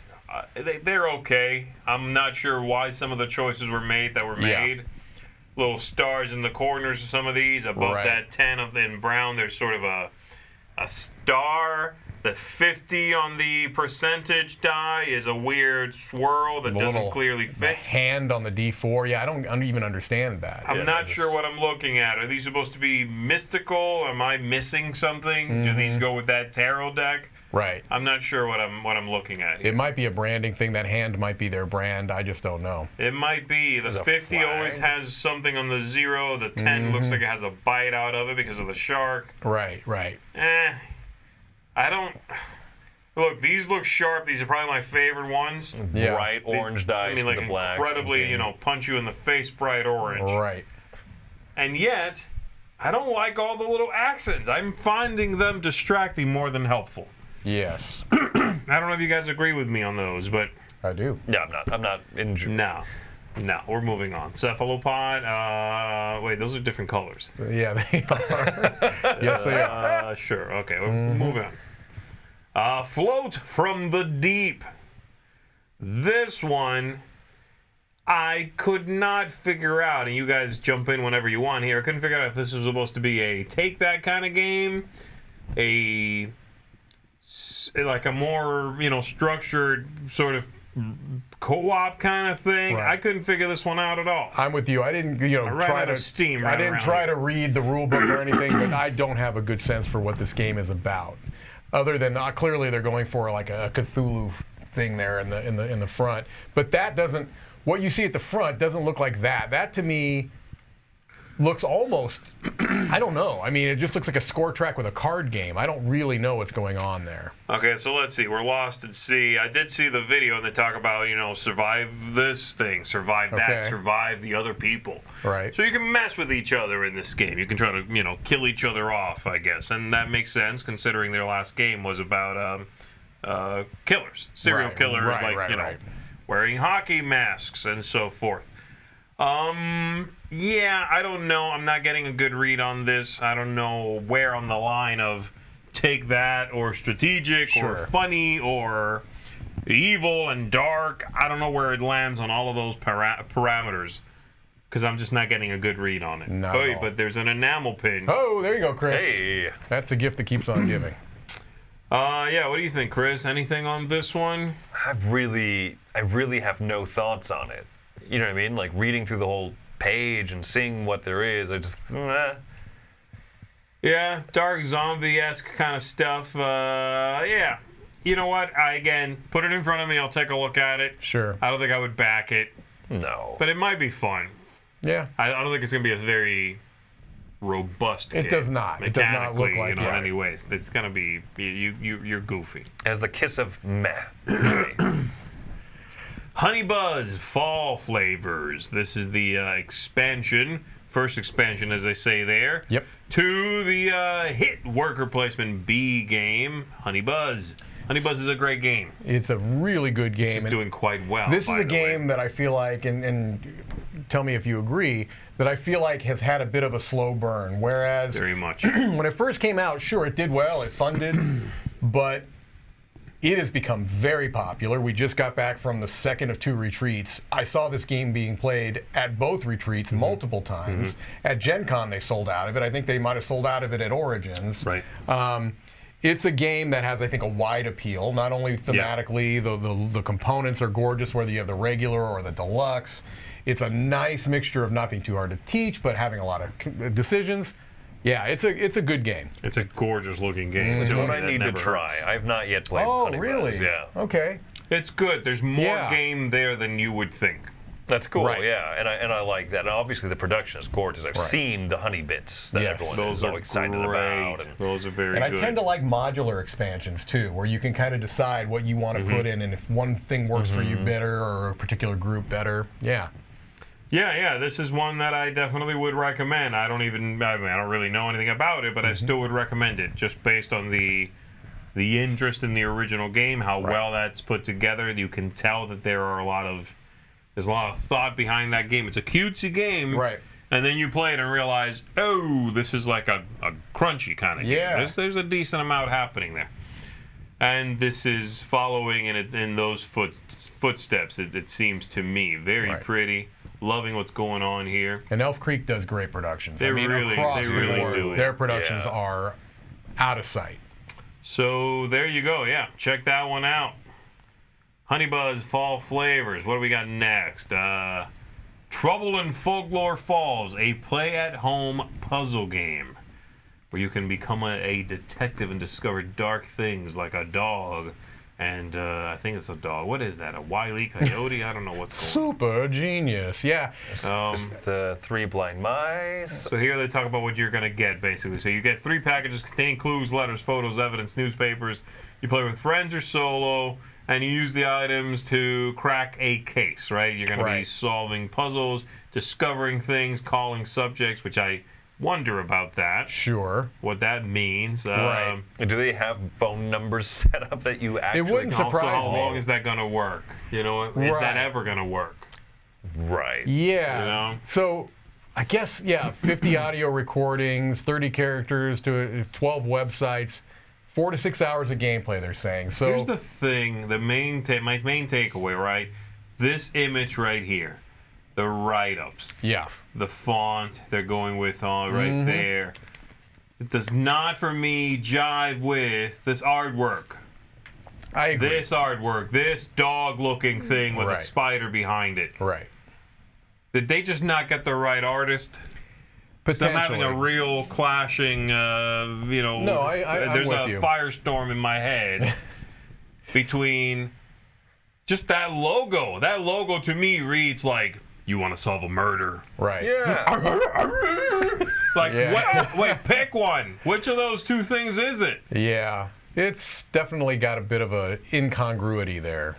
They're okay. I'm not sure why some of the choices were made that were made. Little stars in the corners of some of these. Above that 10 in brown, there's sort of a star. The 50 on the percentage die is a weird swirl that doesn't clearly fit. The hand on the D4, yeah, I don't even understand that. I'm not sure what I'm looking at. Are these supposed to be mystical? Am I missing something? Mm-hmm. Do these go with that tarot deck? Right. I'm not sure what I'm looking at here. It might be a branding thing. That hand might be their brand. I just don't know. It might be. The 50 always has something on the 0. The 10 looks like it has a bite out of it because of the shark. Right. I don't... Look, these look sharp. These are probably my favorite ones. Yeah. Bright orange dice with the black. Incredibly, punch you in the face bright orange. Right. And yet, I don't like all the little accents. I'm finding them distracting more than helpful. Yes. I don't know if you guys agree with me on those, but... I do. Yeah, I'm not injured. No, we're moving on. Cephalopod. Wait, those are different colors. Yeah, they are. Yes, they are. Sure. Okay, let's move on. Float from the Deep. This one, I could not figure out, and you guys jump in whenever you want here. I couldn't figure out if this was supposed to be a take that kind of game, like a more structured sort of co-op kind of thing. Right. I couldn't figure this one out at all. I'm with you. I didn't, try to steam. I didn't try to read the rule book or anything, but I don't have a good sense for what this game is about. Other than clearly they're going for like a Cthulhu thing there in the front, but that doesn't. What you see at the front doesn't look like that. That to me looks almost. I don't know. I mean, it just looks like a score track with a card game. I don't really know what's going on there. Okay, so let's see. We're lost at sea. I did see the video, and they talk about survive this thing, survive that, survive the other people. Right. So you can mess with each other in this game. You can try to kill each other off, I guess, and that makes sense considering their last game was about killers, serial killers, wearing hockey masks and so forth. Yeah, I don't know. I'm not getting a good read on this. I don't know where on the line of take that or strategic or funny or evil and dark. I don't know where it lands on all of those parameters because I'm just not getting a good read on it. No. But there's an enamel pin. Oh, there you go, Chris. Hey. That's a gift that keeps on giving. Yeah, what do you think, Chris? Anything on this one? I really have no thoughts on it. You know what I mean? Like reading through the whole page and seeing what there is, I just Yeah, dark zombie-esque kind of stuff. Yeah. You know what? Again, put it in front of me. I'll take a look at it. Sure. I don't think I would back it. No. But it might be fun. Yeah. I don't think it's going to be a very robust game. It does not. It does not look like in any ways. It's going to be, you're goofy. As the kiss of meh. Honey Buzz Fall Flavors. This is the expansion, first expansion, as they say there. Yep. To the hit worker placement B game, Honey Buzz. Honey Buzz is a great game. It's a really good game. It's doing quite well. This is a game that I feel like, and tell me if you agree, that I feel like has had a bit of a slow burn. Whereas very much. When it first came out, sure, it did well, it funded, but it has become very popular. We just got back from the second of 2 retreats. I saw this game being played at both retreats multiple times. At Gen Con, they sold out of it. I think they might have sold out of it at Origins. Right. It's a game that has, I think, a wide appeal. Not only thematically, the components are gorgeous, whether you have the regular or the deluxe. It's a nice mixture of not being too hard to teach, but having a lot of decisions. Yeah, it's a good game. It's a gorgeous looking game. It's what I need to try. I've not yet played Honey Buzz. Yeah. Okay. It's good. There's more game there than you would think. That's cool, Right. yeah, and I like that. And obviously the production is gorgeous. I've seen the honey bits that everyone Those is are so excited great. about. And Those are very And good. I tend to like modular expansions too, where you can kind of decide what you want to put in, and if one thing works for you better or a particular group better. Yeah. Yeah, this is one that I definitely would recommend. I don't really know anything about it, but I still would recommend it just based on the interest in the original game, how well that's put together. You can tell that there's a lot of thought behind that game. It's a cutesy game. Right. And then you play it and realize, oh, this is like a crunchy kind of game. There's a decent amount happening there. And this is following in those footsteps, it seems to me. Very pretty. Loving what's going on here. And Elf Creek does great productions. They really do. Their productions are out of sight. So there you go. Yeah, check that one out. Honeybuzz Fall Flavors. What do we got next? Trouble in Folklore Falls, a play-at-home puzzle game where you can become a detective and discover dark things like a dog. And I think it's a dog. What is that? A Wile E. Coyote? I don't know what's going on. Super genius. Yeah. just the 3 blind mice. So here they talk about what you're going to get, basically. So you get 3 packages containing clues, letters, photos, evidence, newspapers. You play with friends or solo, and you use the items to crack a case, right? You're going to be solving puzzles, discovering things, calling subjects, which I wonder about that. Sure. What that means. Right. And do they have phone numbers set up that you actually... It wouldn't Also, surprise how me. long is that going to work? You know, is that ever going to work? Right. Yeah. You know? So I guess, 50 audio recordings, 30 characters to 12 websites, 4 to 6 hours of gameplay, they're saying. So Here's the thing, my main takeaway, right? This image right here, the write-ups, the font they're going with right there. It does not, for me, jive with this artwork. I agree. This artwork, this dog-looking thing with a spider behind it. Right. Did they just not get the right artist? Potentially. I'm having a real clashing, No, I'm there's with a you. firestorm in my head between just that logo. That logo to me reads like, you want to solve a murder. Right. Yeah. Like, wait, pick one. Which of those 2 things is it? Yeah. It's definitely got a bit of a incongruity there.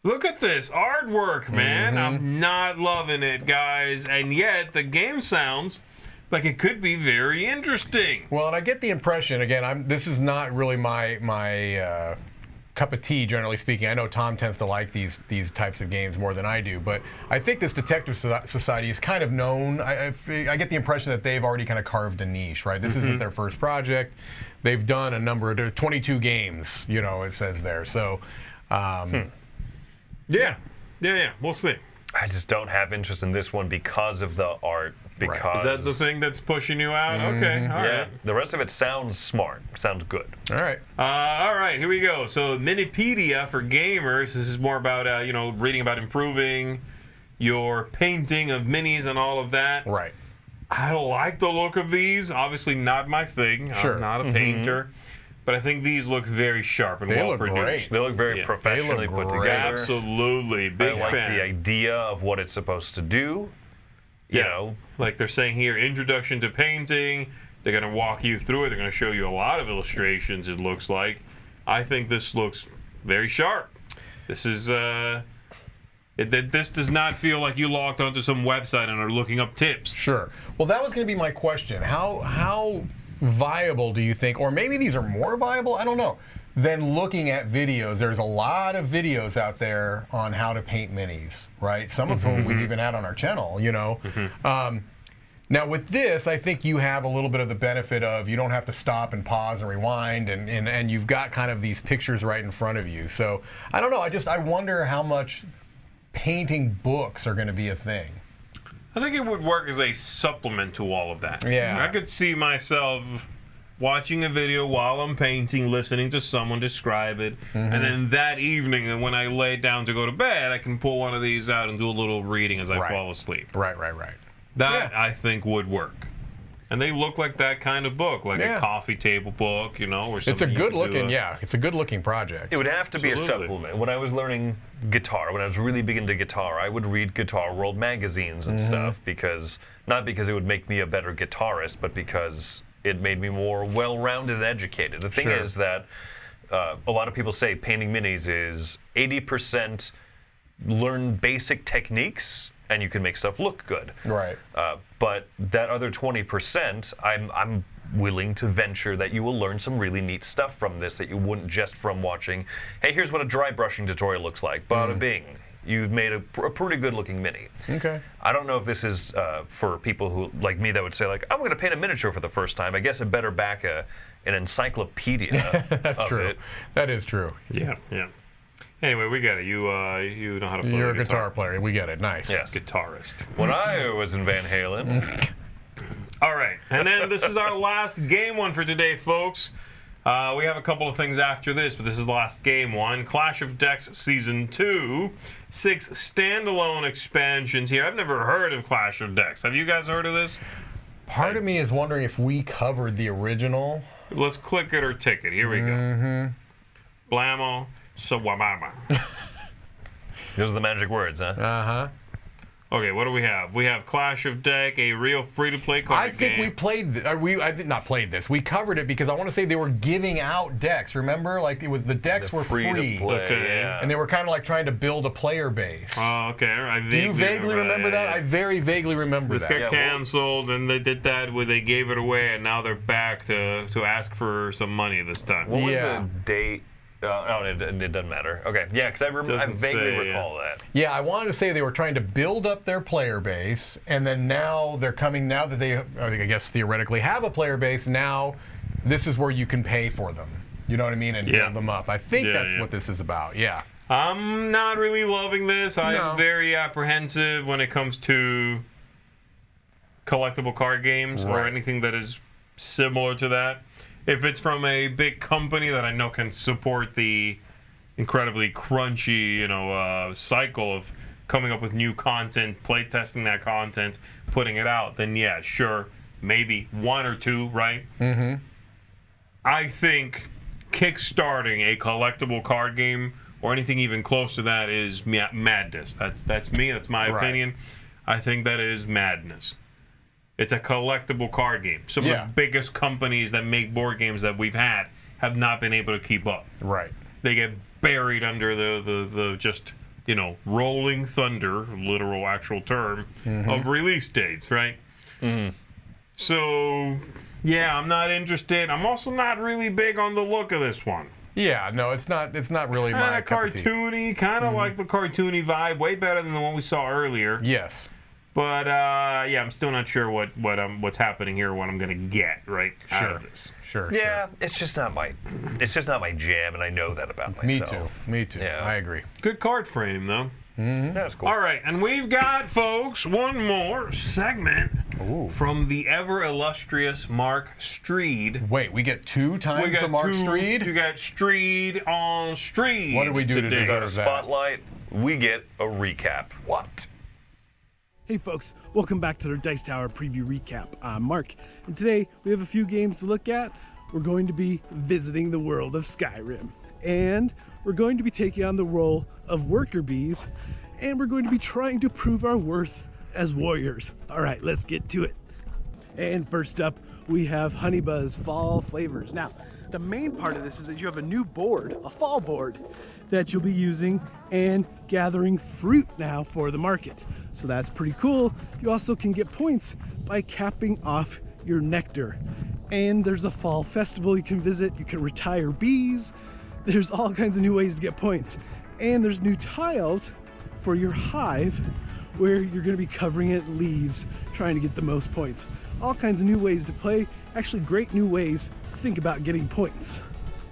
Look at this artwork, man. I'm not loving it, guys. And yet, the game sounds like it could be very interesting. Well, and I get the impression, again, this is not really my cup of tea, generally speaking. I know Tom tends to like these types of games more than I do, but I think this Detective Society is kind of known. I get the impression that they've already kind of carved a niche, right? This isn't their first project. They've done a number of 22 games, it says there. So, Yeah. We'll see. I just don't have interest in this one because of the art. Because Is that the thing that's pushing you out? Okay, all right. The rest of it sounds smart. Sounds good. all right. All right, here we go. So, MINIPEDIA for gamers. This is more about, reading about improving your painting of minis and all of that. Right. I like the look of these. Obviously, not my thing. Sure. I'm not a painter. But I think these look very sharp and They well look produced. great. They look very professionally They look put great. together. Absolutely. Big I like fan. the idea of what it's supposed to do. You know, like they're saying here, introduction to painting. They're going to walk you through it. They're going to show you a lot of illustrations, it looks like. I think this looks very sharp. This is, this does not feel like you logged onto some website and are looking up tips. Sure. Well, that was going to be my question. How viable do you think, or maybe these are more viable, I don't know, than looking at videos? There's a lot of videos out there on how to paint minis, right? Some of whom we've even had on our channel, Now with this, I think you have a little bit of the benefit of you don't have to stop and pause and rewind, and you've got kind of these pictures right in front of you. So I don't know, I wonder how much painting books are going to be a thing. I think it would work as a supplement to all of that. Yeah. I could see myself watching a video while I'm painting, listening to someone describe it, and then that evening, when I lay down to go to bed, I can pull one of these out and do a little reading as I fall asleep. Right. That, I think, would work. And they look like that kind of book, like a coffee table book, you know, or something. It's a good looking, it's a good looking project. It would have to be a supplement. When I was learning guitar, when I was really big into guitar, I would read Guitar World magazines and stuff not because it would make me a better guitarist, but because it made me more well-rounded and educated. The thing is that a lot of people say painting minis is 80% learn basic techniques and you can make stuff look good. Right. But that other 20%, I'm willing to venture that you will learn some really neat stuff from this that you wouldn't just from watching, hey, here's what a dry brushing tutorial looks like. Bada bing. You've made a pretty good looking mini. Okay. I don't know if this is for people who, like me, that would say, like, I'm going to paint a miniature for the first time. I guess I better back an encyclopedia That's true. it. That is true. Yeah. Anyway, we get it. You know how to play You're a guitar player. We get it. Nice. Yes. Guitarist. When I was in Van Halen. All right, and then this is our last game one for today, folks. We have a couple of things after this, but this is the last game one. Clash of Decks Season 2. 6 standalone expansions here. I've never heard of Clash of Decks. Have you guys heard of this? Part of me is wondering if we covered the original. Let's click it or tick it. Here we go. Blammo. Sawamama. Those are the magic words, huh? Uh-huh. Okay, what do we have? We have Clash of Deck, a real free-to-play card game. I think we played. I did not played this. We covered it because I want to say they were giving out decks. Remember, like it was the decks were free, Okay. and they were kind of like trying to build a player base. Oh, okay. Do you vaguely remember that? I very vaguely remember this that. got canceled, and they did that where they gave it away, and now they're back to ask for some money this time. What was the date? It doesn't matter. Okay, yeah, because I vaguely recall that. Yeah, I wanted to say they were trying to build up their player base, and then now they're coming, now that they, I guess, theoretically have a player base, now this is where you can pay for them. You know what I mean? And build them up. I think that's what this is about, I'm not really loving this. I'm very apprehensive when it comes to collectible card games or anything that is similar to that. If it's from a big company that I know can support the incredibly crunchy, cycle of coming up with new content, play testing that content, putting it out, then yeah, sure, maybe one or two, right? I think kickstarting a collectible card game or anything even close to that is madness. That's me. That's my opinion. I think that is madness. It's a collectible card game. Some of the biggest companies that make board games that we've had have not been able to keep up. Right. They get buried under the just, rolling thunder, literal actual term, of release dates, right? So, yeah, I'm not interested. I'm also not really big on the look of this one. Yeah, no, it's not really my cup of tea. Cartoony, kind of like the cartoony vibe, way better than the one we saw earlier. Yes. But I'm still not sure what's happening here, what I'm gonna get out of this. Sure. It's just not my jam, and I know that about myself. Me too. Yeah. I agree. Good card frame though. That's cool. All right, and we've got, folks, one more segment from the ever illustrious Mark Streed. Wait, we get 2 times the Mark Streed? You got Streed on Streed. What do we do to deserve that? Spotlight. We get a recap. What? Hey folks, welcome back to our Dice Tower preview recap. I'm Mark, and today we have a few games to look at. We're going to be visiting the world of Skyrim, and we're going to be taking on the role of worker bees, and we're going to be trying to prove our worth as warriors. All right, let's get to it. And first up, we have Honeybuzz Fall Flavors. Now, the main part of this is that you have a new board, a fall board, that you'll be using and gathering fruit now for the market. So that's pretty cool. You also can get points by capping off your nectar. And there's a fall festival you can visit. You can retire bees. There's all kinds of new ways to get points. And there's new tiles for your hive where you're gonna be covering it in leaves, trying to get the most points. All kinds of new ways to play. Actually, great new ways to think about getting points.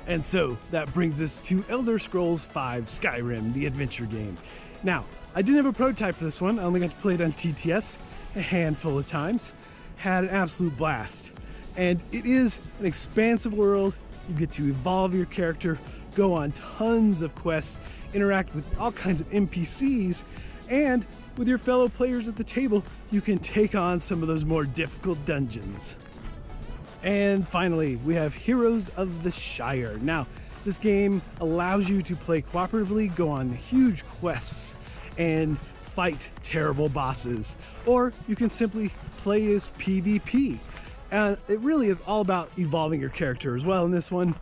And so that brings us to Elder Scrolls V Skyrim, the adventure game. Now, I didn't have a prototype for this one. I only got to play it on TTS a handful of times. Had an absolute blast. And it is an expansive world. You get to evolve your character, go on tons of quests, interact with all kinds of NPCs, and with your fellow players at the table, you can take on some of those more difficult dungeons. And finally, we have Heroes of the Shire. Now, this game allows you to play cooperatively, go on huge quests, and fight terrible bosses. Or you can simply play as PvP. And it really is all about evolving your character as well in this one,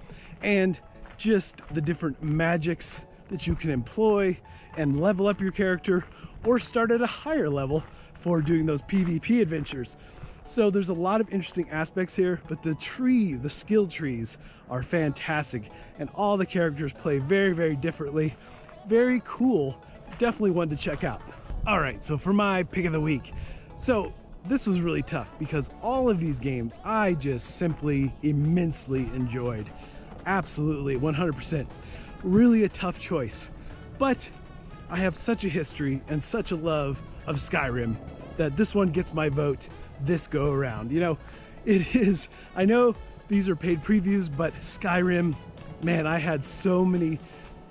and just the different magics that you can employ and level up your character or start at a higher level for doing those PvP adventures. So there's a lot of interesting aspects here, but the skill trees are fantastic, and all the characters play very, very differently. Very cool. Definitely one to check out. All right, so for my pick of the week. So this was really tough because all of these games I just simply immensely enjoyed. Absolutely, 100%. Really a tough choice. But I have such a history and such a love of Skyrim that this one gets my vote this go around. You know, it is, I know these are paid previews, but Skyrim, man, I had so many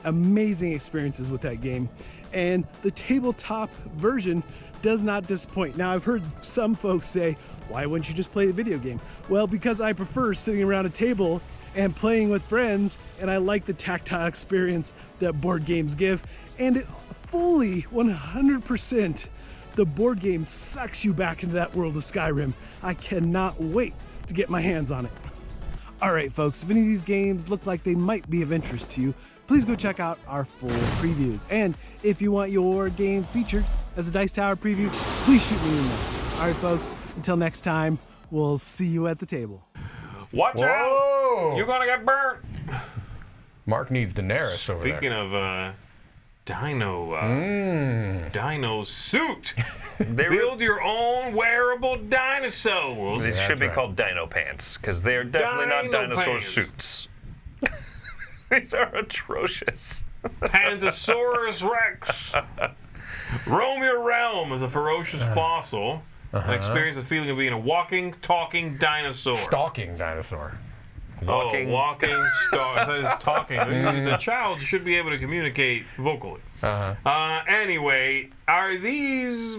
amazing experiences with that game. And the tabletop version does not disappoint. Now, I've heard some folks say, why wouldn't you just play the video game? Well, because I prefer sitting around a table and playing with friends, and I like the tactile experience that board games give. And it fully, 100%, the board game sucks you back into that world of Skyrim. I cannot wait to get my hands on it. All right, folks, if any of these games look like they might be of interest to you, please go check out our full previews. And if you want your game featured as a Dice Tower preview, please shoot me an email. All right, folks, until next time, we'll see you at the table. Watch out! You're gonna get burnt! Mark needs Daenerys over there. Speaking of DINOSUIT. Build your own wearable dinosaurs. These should be called Dino Pants, because they're definitely not dinosaur suits. These are atrocious. Pantosaurus Rex. Roam your realm as a ferocious fossil. Experience the feeling of being a walking, talking dinosaur. Stalking dinosaur. Walking star. I thought it was talking. The child should be able to communicate vocally. Anyway, are these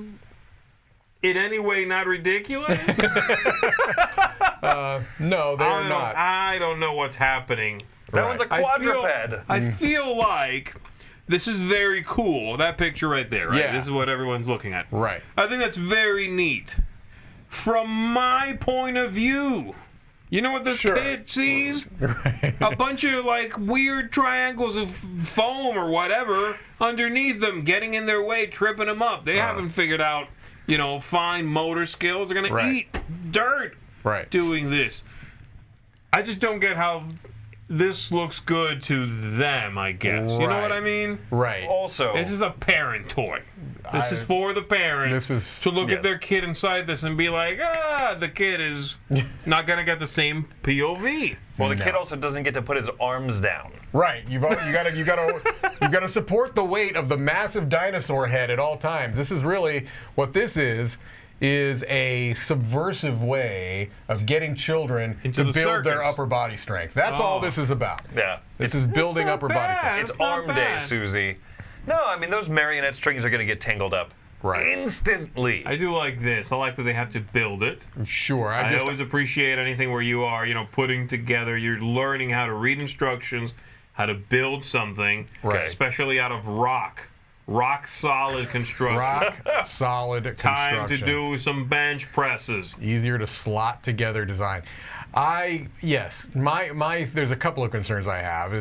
in any way not ridiculous? No, they're not. I don't know what's happening. That one's a quadruped. I feel like this is very cool. That picture right there, right? Yeah. This is what everyone's looking at. Right. I think that's very neat. From my point of view, you know what this kid sees? Right. A bunch of like weird triangles of foam or whatever underneath them, getting in their way, tripping them up. They haven't figured out, fine motor skills. They're gonna eat dirt doing this. I just don't get how this looks good to them, I guess. You know what I mean? Right. Also, This is a parent toy. This is for the parents to look at their kid inside this and be like, the kid is not going to get the same POV. Well, the kid also doesn't get to put his arms down. Right. You gotta support the weight of the massive dinosaur head at all times. This is really what this is a subversive way of getting children to build their upper body strength. That's all this is about. Yeah. This is building upper body strength. It's arm day, Susie. No, I mean, those marionette strings are going to get tangled up instantly. I do like this. I like that they have to build it. Sure. I always appreciate anything where you are, putting together, you're learning how to read instructions, how to build something, especially out of rock. Rock solid construction. Rock solid construction. Time to do some bench presses. Easier to slot together design. There's a couple of concerns I have.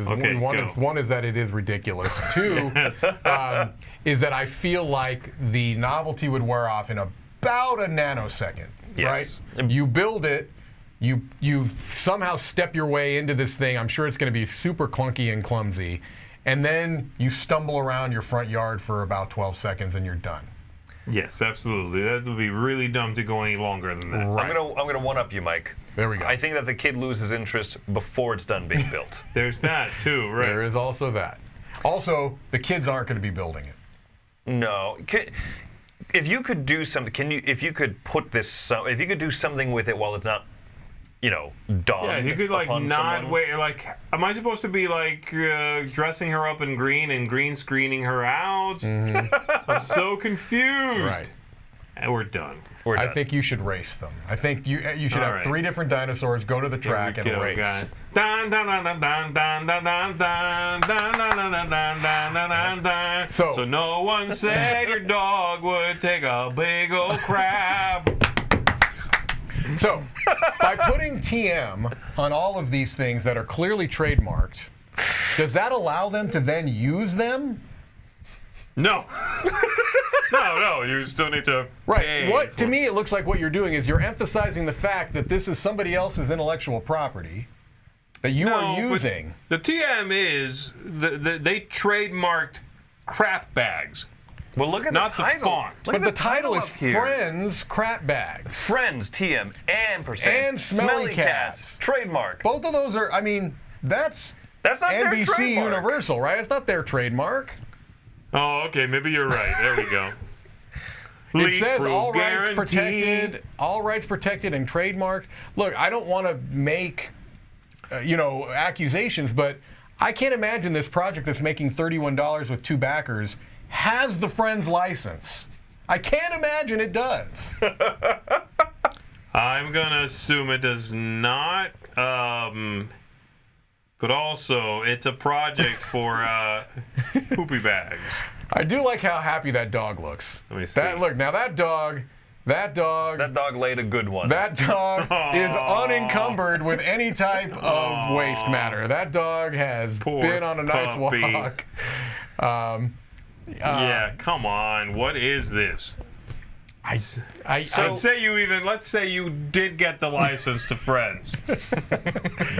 One is that it is ridiculous. Two is that I feel like the novelty would wear off in about a nanosecond. Yes. Right? You build it, you somehow step your way into this thing. I'm sure it's going to be super clunky and clumsy. And then you stumble around your front yard for about 12 seconds and you're done. Yes, absolutely. That would be really dumb to go any longer than that. Right. I'm gonna one up you, Mike. There we go. I think that the kid loses interest before it's done being built. There's that too, right? There is also that. Also, the kids aren't going to be building it. No. If you could do something, if you could do something with it while it's not, dawned. Yeah, you could not wait. Am I supposed to be dressing her up in green and green screening her out? I'm so confused. Right. And we're done. I think you should race them. I think you should have 3 different dinosaurs go to the track and race. Guys. Dun, dun, dun, dun, dun, dun, dun, dun, dun, dun, dun, dun, dun, dun, dun, dun, dun. So no one said your dog would take a big old crap. So, by putting TM on all of these things that are clearly trademarked, does that allow them to then use them? No. No, you still need to pay To me, it looks like what you're doing is you're emphasizing the fact that this is somebody else's intellectual property that you are using. The TM is, they trademarked crap bags. Well, look at not the title. font. But the title is Friends Crap Bags. Friends, TM, and Smelly Cats. Trademark. Both of those are, I mean, that's not NBC their trademark. Universal, right? It's not their trademark. Oh, okay, maybe you're right. There we go. It says all rights guaranteed. protected and trademarked. Look, I don't want to make, accusations, but I can't imagine this project that's making $31 with 2 backers has the Friends license. I can't imagine it does. I'm gonna assume it does not. But also, it's a project for poopy bags. I do like how happy that dog looks. Let me see. That dog laid a good one. That dog is unencumbered with any type of waste matter. That dog has been on a nice walk. Yeah, come on. What is this? Let's say you did get the license to Friends.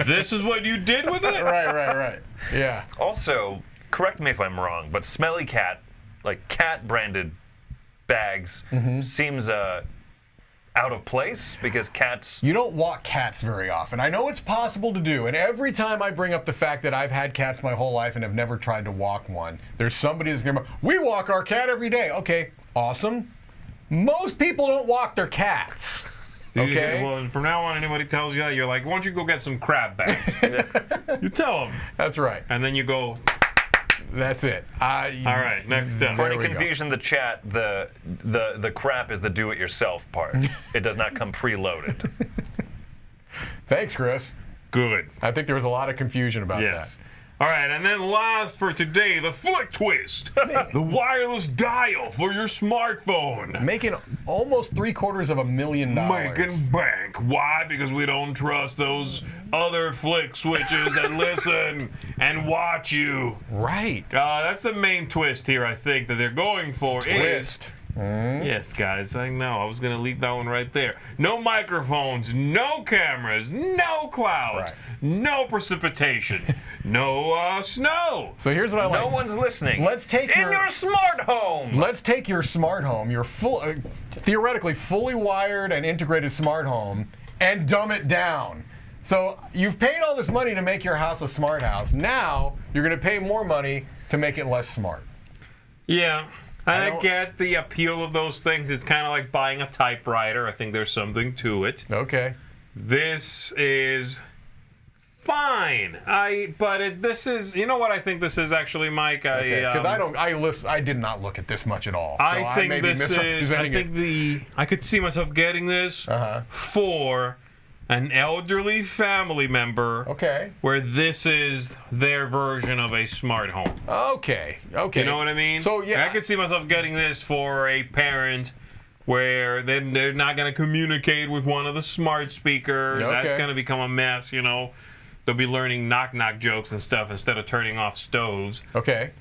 This is what you did with it? Right. Yeah. Also, correct me if I'm wrong, but Smelly Cat, like cat-branded bags, seems out of place because cats... You don't walk cats very often. I know it's possible to do, and every time I bring up the fact that I've had cats my whole life and have never tried to walk one, there's somebody who's going to we walk our cat every day. Okay, awesome. Most people don't walk their cats. Okay? Well, from now on, anybody tells you that, you're like, why don't you go get some crab bags? You tell them. That's right. And then you go... That's it. All right, next up. For any confusion in the chat, the crap is the do-it-yourself part. It does not come preloaded. Thanks, Chris. Good. I think there was a lot of confusion about that. All right, and then last for today, the Flic Twist, the wireless dial for your smartphone. Making almost $750,000. Making bank. Why? Because we don't trust those other flick switches that listen and watch you. Right. That's the main twist here, I think, that they're going for. Twist. Yes, guys, I know. I was going to leave that one right there. No microphones, no cameras, no clouds, no precipitation, no snow. So here's what I like. No one's listening. Let's take your smart home. Let's take your smart home, your theoretically fully wired and integrated smart home, and dumb it down. So you've paid all this money to make your house a smart house. Now you're going to pay more money to make it less smart. Yeah. I get the appeal of those things. It's kind of like buying a typewriter. I think there's something to it. Okay. This is fine. This is, you know what I think this is actually, Mike? Because I did not look at this much at all. So I could see myself getting this for an elderly family member. Okay. Where this is their version of a smart home. Okay. You know what I mean? So yeah, I could see myself getting this for a parent where they're not going to communicate with one of the smart speakers. Okay. That's going to become a mess, you know. They'll be learning knock-knock jokes and stuff instead of turning off stoves. Okay.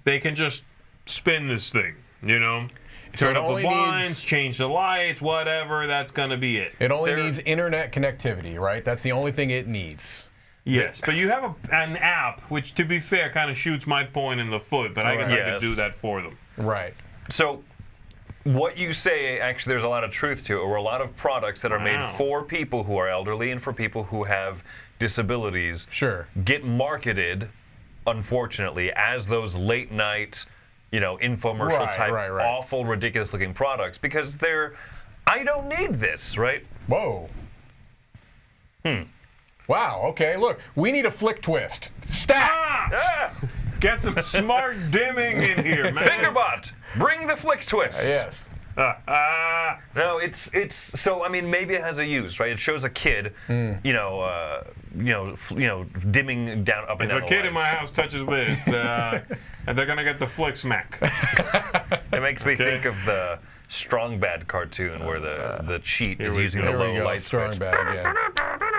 They can just spin this thing, you know. Turn up the blinds, change the lights, whatever, that's going to be it. It only needs internet connectivity, right? That's the only thing it needs. Yes, but you have an app, which, to be fair, kind of shoots my point in the foot, but I guess I could do that for them. Right. So, what you say, actually, there's a lot of truth to it, or a lot of products that are made for people who are elderly and for people who have disabilities get marketed, unfortunately, as those late-night... infomercial type, awful, ridiculous-looking products because I don't need this, right? Whoa. Wow, okay, look, we need a Flic Twist. Get some smart dimming in here, man. Fingerbot, bring the Flic Twist. Yes. No, it's so I mean maybe it has a use, right? It shows a kid, dimming down up and down. If a kid in my house touches this, and they're gonna get the flick smack. It makes me think of the Strong Bad cartoon where the cheat is using the low light Strong switch. Bad again.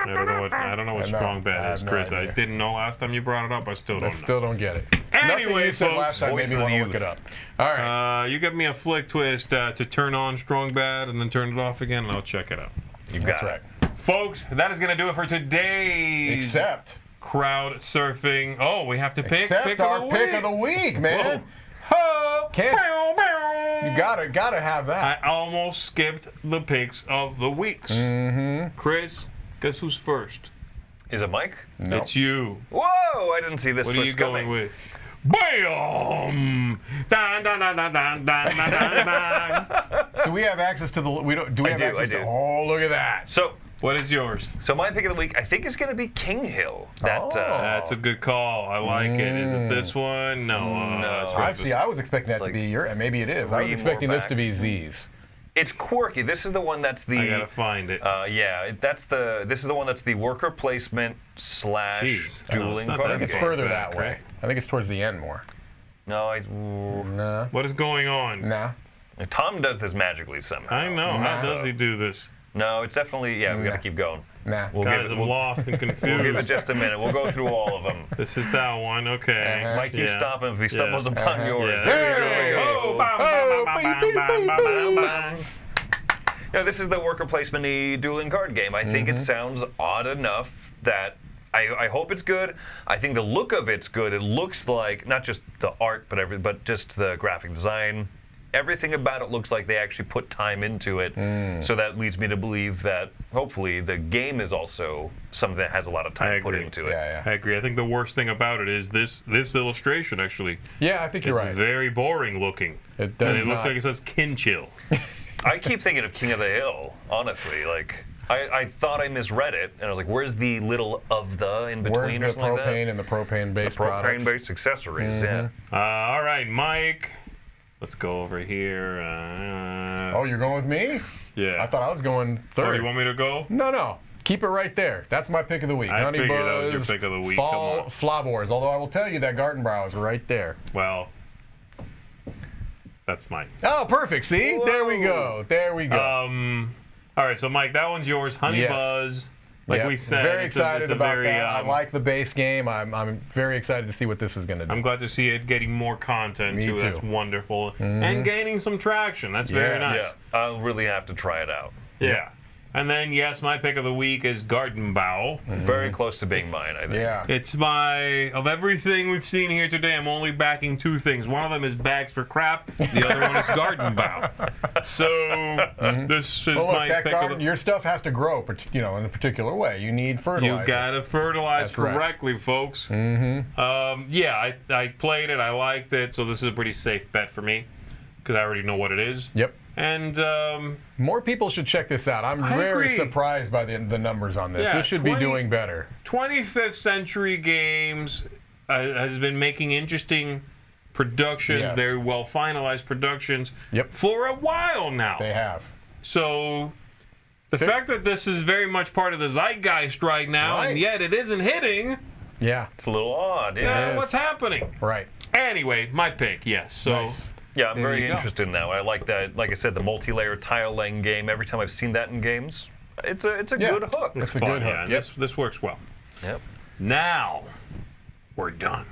I don't know what strong bad is, no Chris. idea. I didn't know last time you brought it up. I still don't know. Still don't get it. Anyway, Nothing you said folks, last time made me want to look it up. All right. You give me a flick twist to turn on strong bad and then turn it off again, and I'll check it out. You got That's it. right. Folks, that is going to do it for today's Except crowd surfing. Oh, we have to pick our pick of the week, man. Ho! Can't- Bow, bow. You gotta have that. I almost skipped the picks of the weeks. Chris, guess who's first? Is it Mike? Nope. It's you. Whoa! I didn't see this What are twist you going coming. with? Bam! Dun, dun, dun, dun, dun, dun, dun, dun, dun. Do we have access to the? We don't. Do we have do, access I do. to? Oh, look at that. What is yours? So my pick of the week, I think, is going to be Kinghill. That's a good call. I like it. Is it this one? No. That's I see. I was expecting that to like be your, and maybe it is. I was three expecting more this to be Z's. It's quirky. This is the one that's the. I gotta find it. This is the one that's the worker placement / Jeez. dueling not card. that It's far further back, that way. right? I think it's towards the end more. No, Nah. What is going on? Nah. Tom does this magically somehow. I know. How does he do this? No, it's definitely we got to keep going. Nah. We'll Guys, give it, I'm lost and confused. we'll give it just a minute. We'll go through all of them. This is that one. Okay. Mike, you stop him if he stumbles upon yours. Yeah. There Hey! we go. Oh, bam, bam, bam, bam, bam, bam, bam, bam. No, this is the worker placement dueling card game. I think it sounds odd enough that I hope it's good. I think the look of it's good. It looks like not just the art, but just the graphic design. Everything about it looks like they actually put time into it. So that leads me to believe that hopefully the game is also something that has a lot of time put into it. Yeah. I agree. I think the worst thing about it is this illustration actually. Yeah, I think you're It's right. very boring looking. It does And it looks not. like it says Kinghill. I keep thinking of King of the Hill, honestly. Like I thought I misread it, and I was like, "Where's the little of the in between Where's or the something like propane that?" and the propane-based products? Propane-based accessories, yeah. All right, Mike. Let's go over here. Oh, you're going with me? Yeah. I thought I was going Oh, third. you want me to go? No. Keep it right there. That's my pick of the week. I Honey figured Buzz, that was your pick of the week. Fall Come on. Flavors. Although I will tell you that Gartenbau is right there. Well, that's mine. Oh, perfect. See? There we go. There we go. All right, so Mike, that one's yours. Honey Yes. Buzz. Like Yep. we said, very it's excited a about very, that. I like the base game. I'm very excited to see what this is going to do. I'm glad to see it getting more content Me too. too. That's wonderful, and gaining some traction. That's very Yes. nice. Yeah, I'll really have to try it out. Yeah. And then yes, my pick of the week is Gartenbau. Very close to being mine, I think. Yeah. It's of everything we've seen here today, I'm only backing two things. One of them is bags for crap. The other one is Gartenbau. So this is Well, look, my that pick garden, of the. your stuff has to grow, in a particular way. You need fertilizer. You gotta fertilize That's right. correctly, folks. I played it. I liked it. So this is a pretty safe bet for me because I already know what it is. Yep. And More people should check this out. I'm very agree. surprised by the numbers on this. Yeah, This should be doing better. 25th Century Games has been making interesting productions, Yes. very well finalized productions Yep. for a while now. They have. So the fact that this is very much part of the zeitgeist right now, Right. and yet it isn't hitting, Yeah. It's a little odd, yeah. is. what's happening? Right. Anyway, my pick, yes. So Nice. Yeah, I'm There very you go. interested in that. I like that, like I said, the multi-layer tile laying game. Every time I've seen that in games, it's a Yeah. good hook. It's a fun, good hook. yeah. Yep. This works well. Yep. Now, we're done.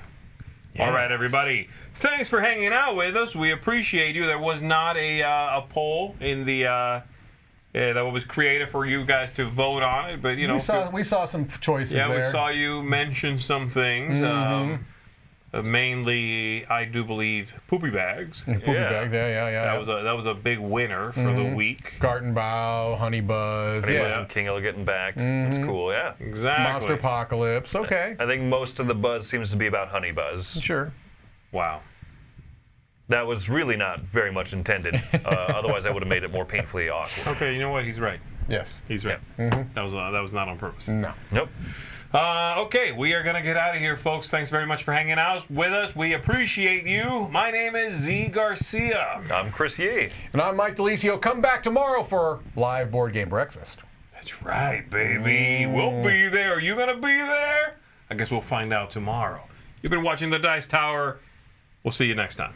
All right, everybody. Thanks for hanging out with us. We appreciate you. There was not a poll in the that was created for you guys to vote on it, but you know, We saw some choices yeah, there. we saw you mention some things. Mainly, I do believe, poopy bags. Poopy Yeah. bags. Yeah. That was a big winner for the week. Gartenbau, Honey Buzz. Pretty Yeah. much from Kinghill getting back. That's cool, yeah. Exactly. Monsterpocalypse. Okay. I think most of the buzz seems to be about Honey Buzz. Sure. Wow. That was really not very much intended. Otherwise, I would have made it more painfully awkward. Okay, you know what? He's right. Yes. He's right. That was not on purpose. No. Nope. Okay, we are going to get out of here, folks. Thanks very much for hanging out with us. We appreciate you. My name is Z Garcia. I'm Chris Yee. And I'm Mike DeLisio. Come back tomorrow for live board game breakfast. That's right, baby. We'll be there. Are you going to be there? I guess we'll find out tomorrow. You've been watching The Dice Tower. We'll see you next time.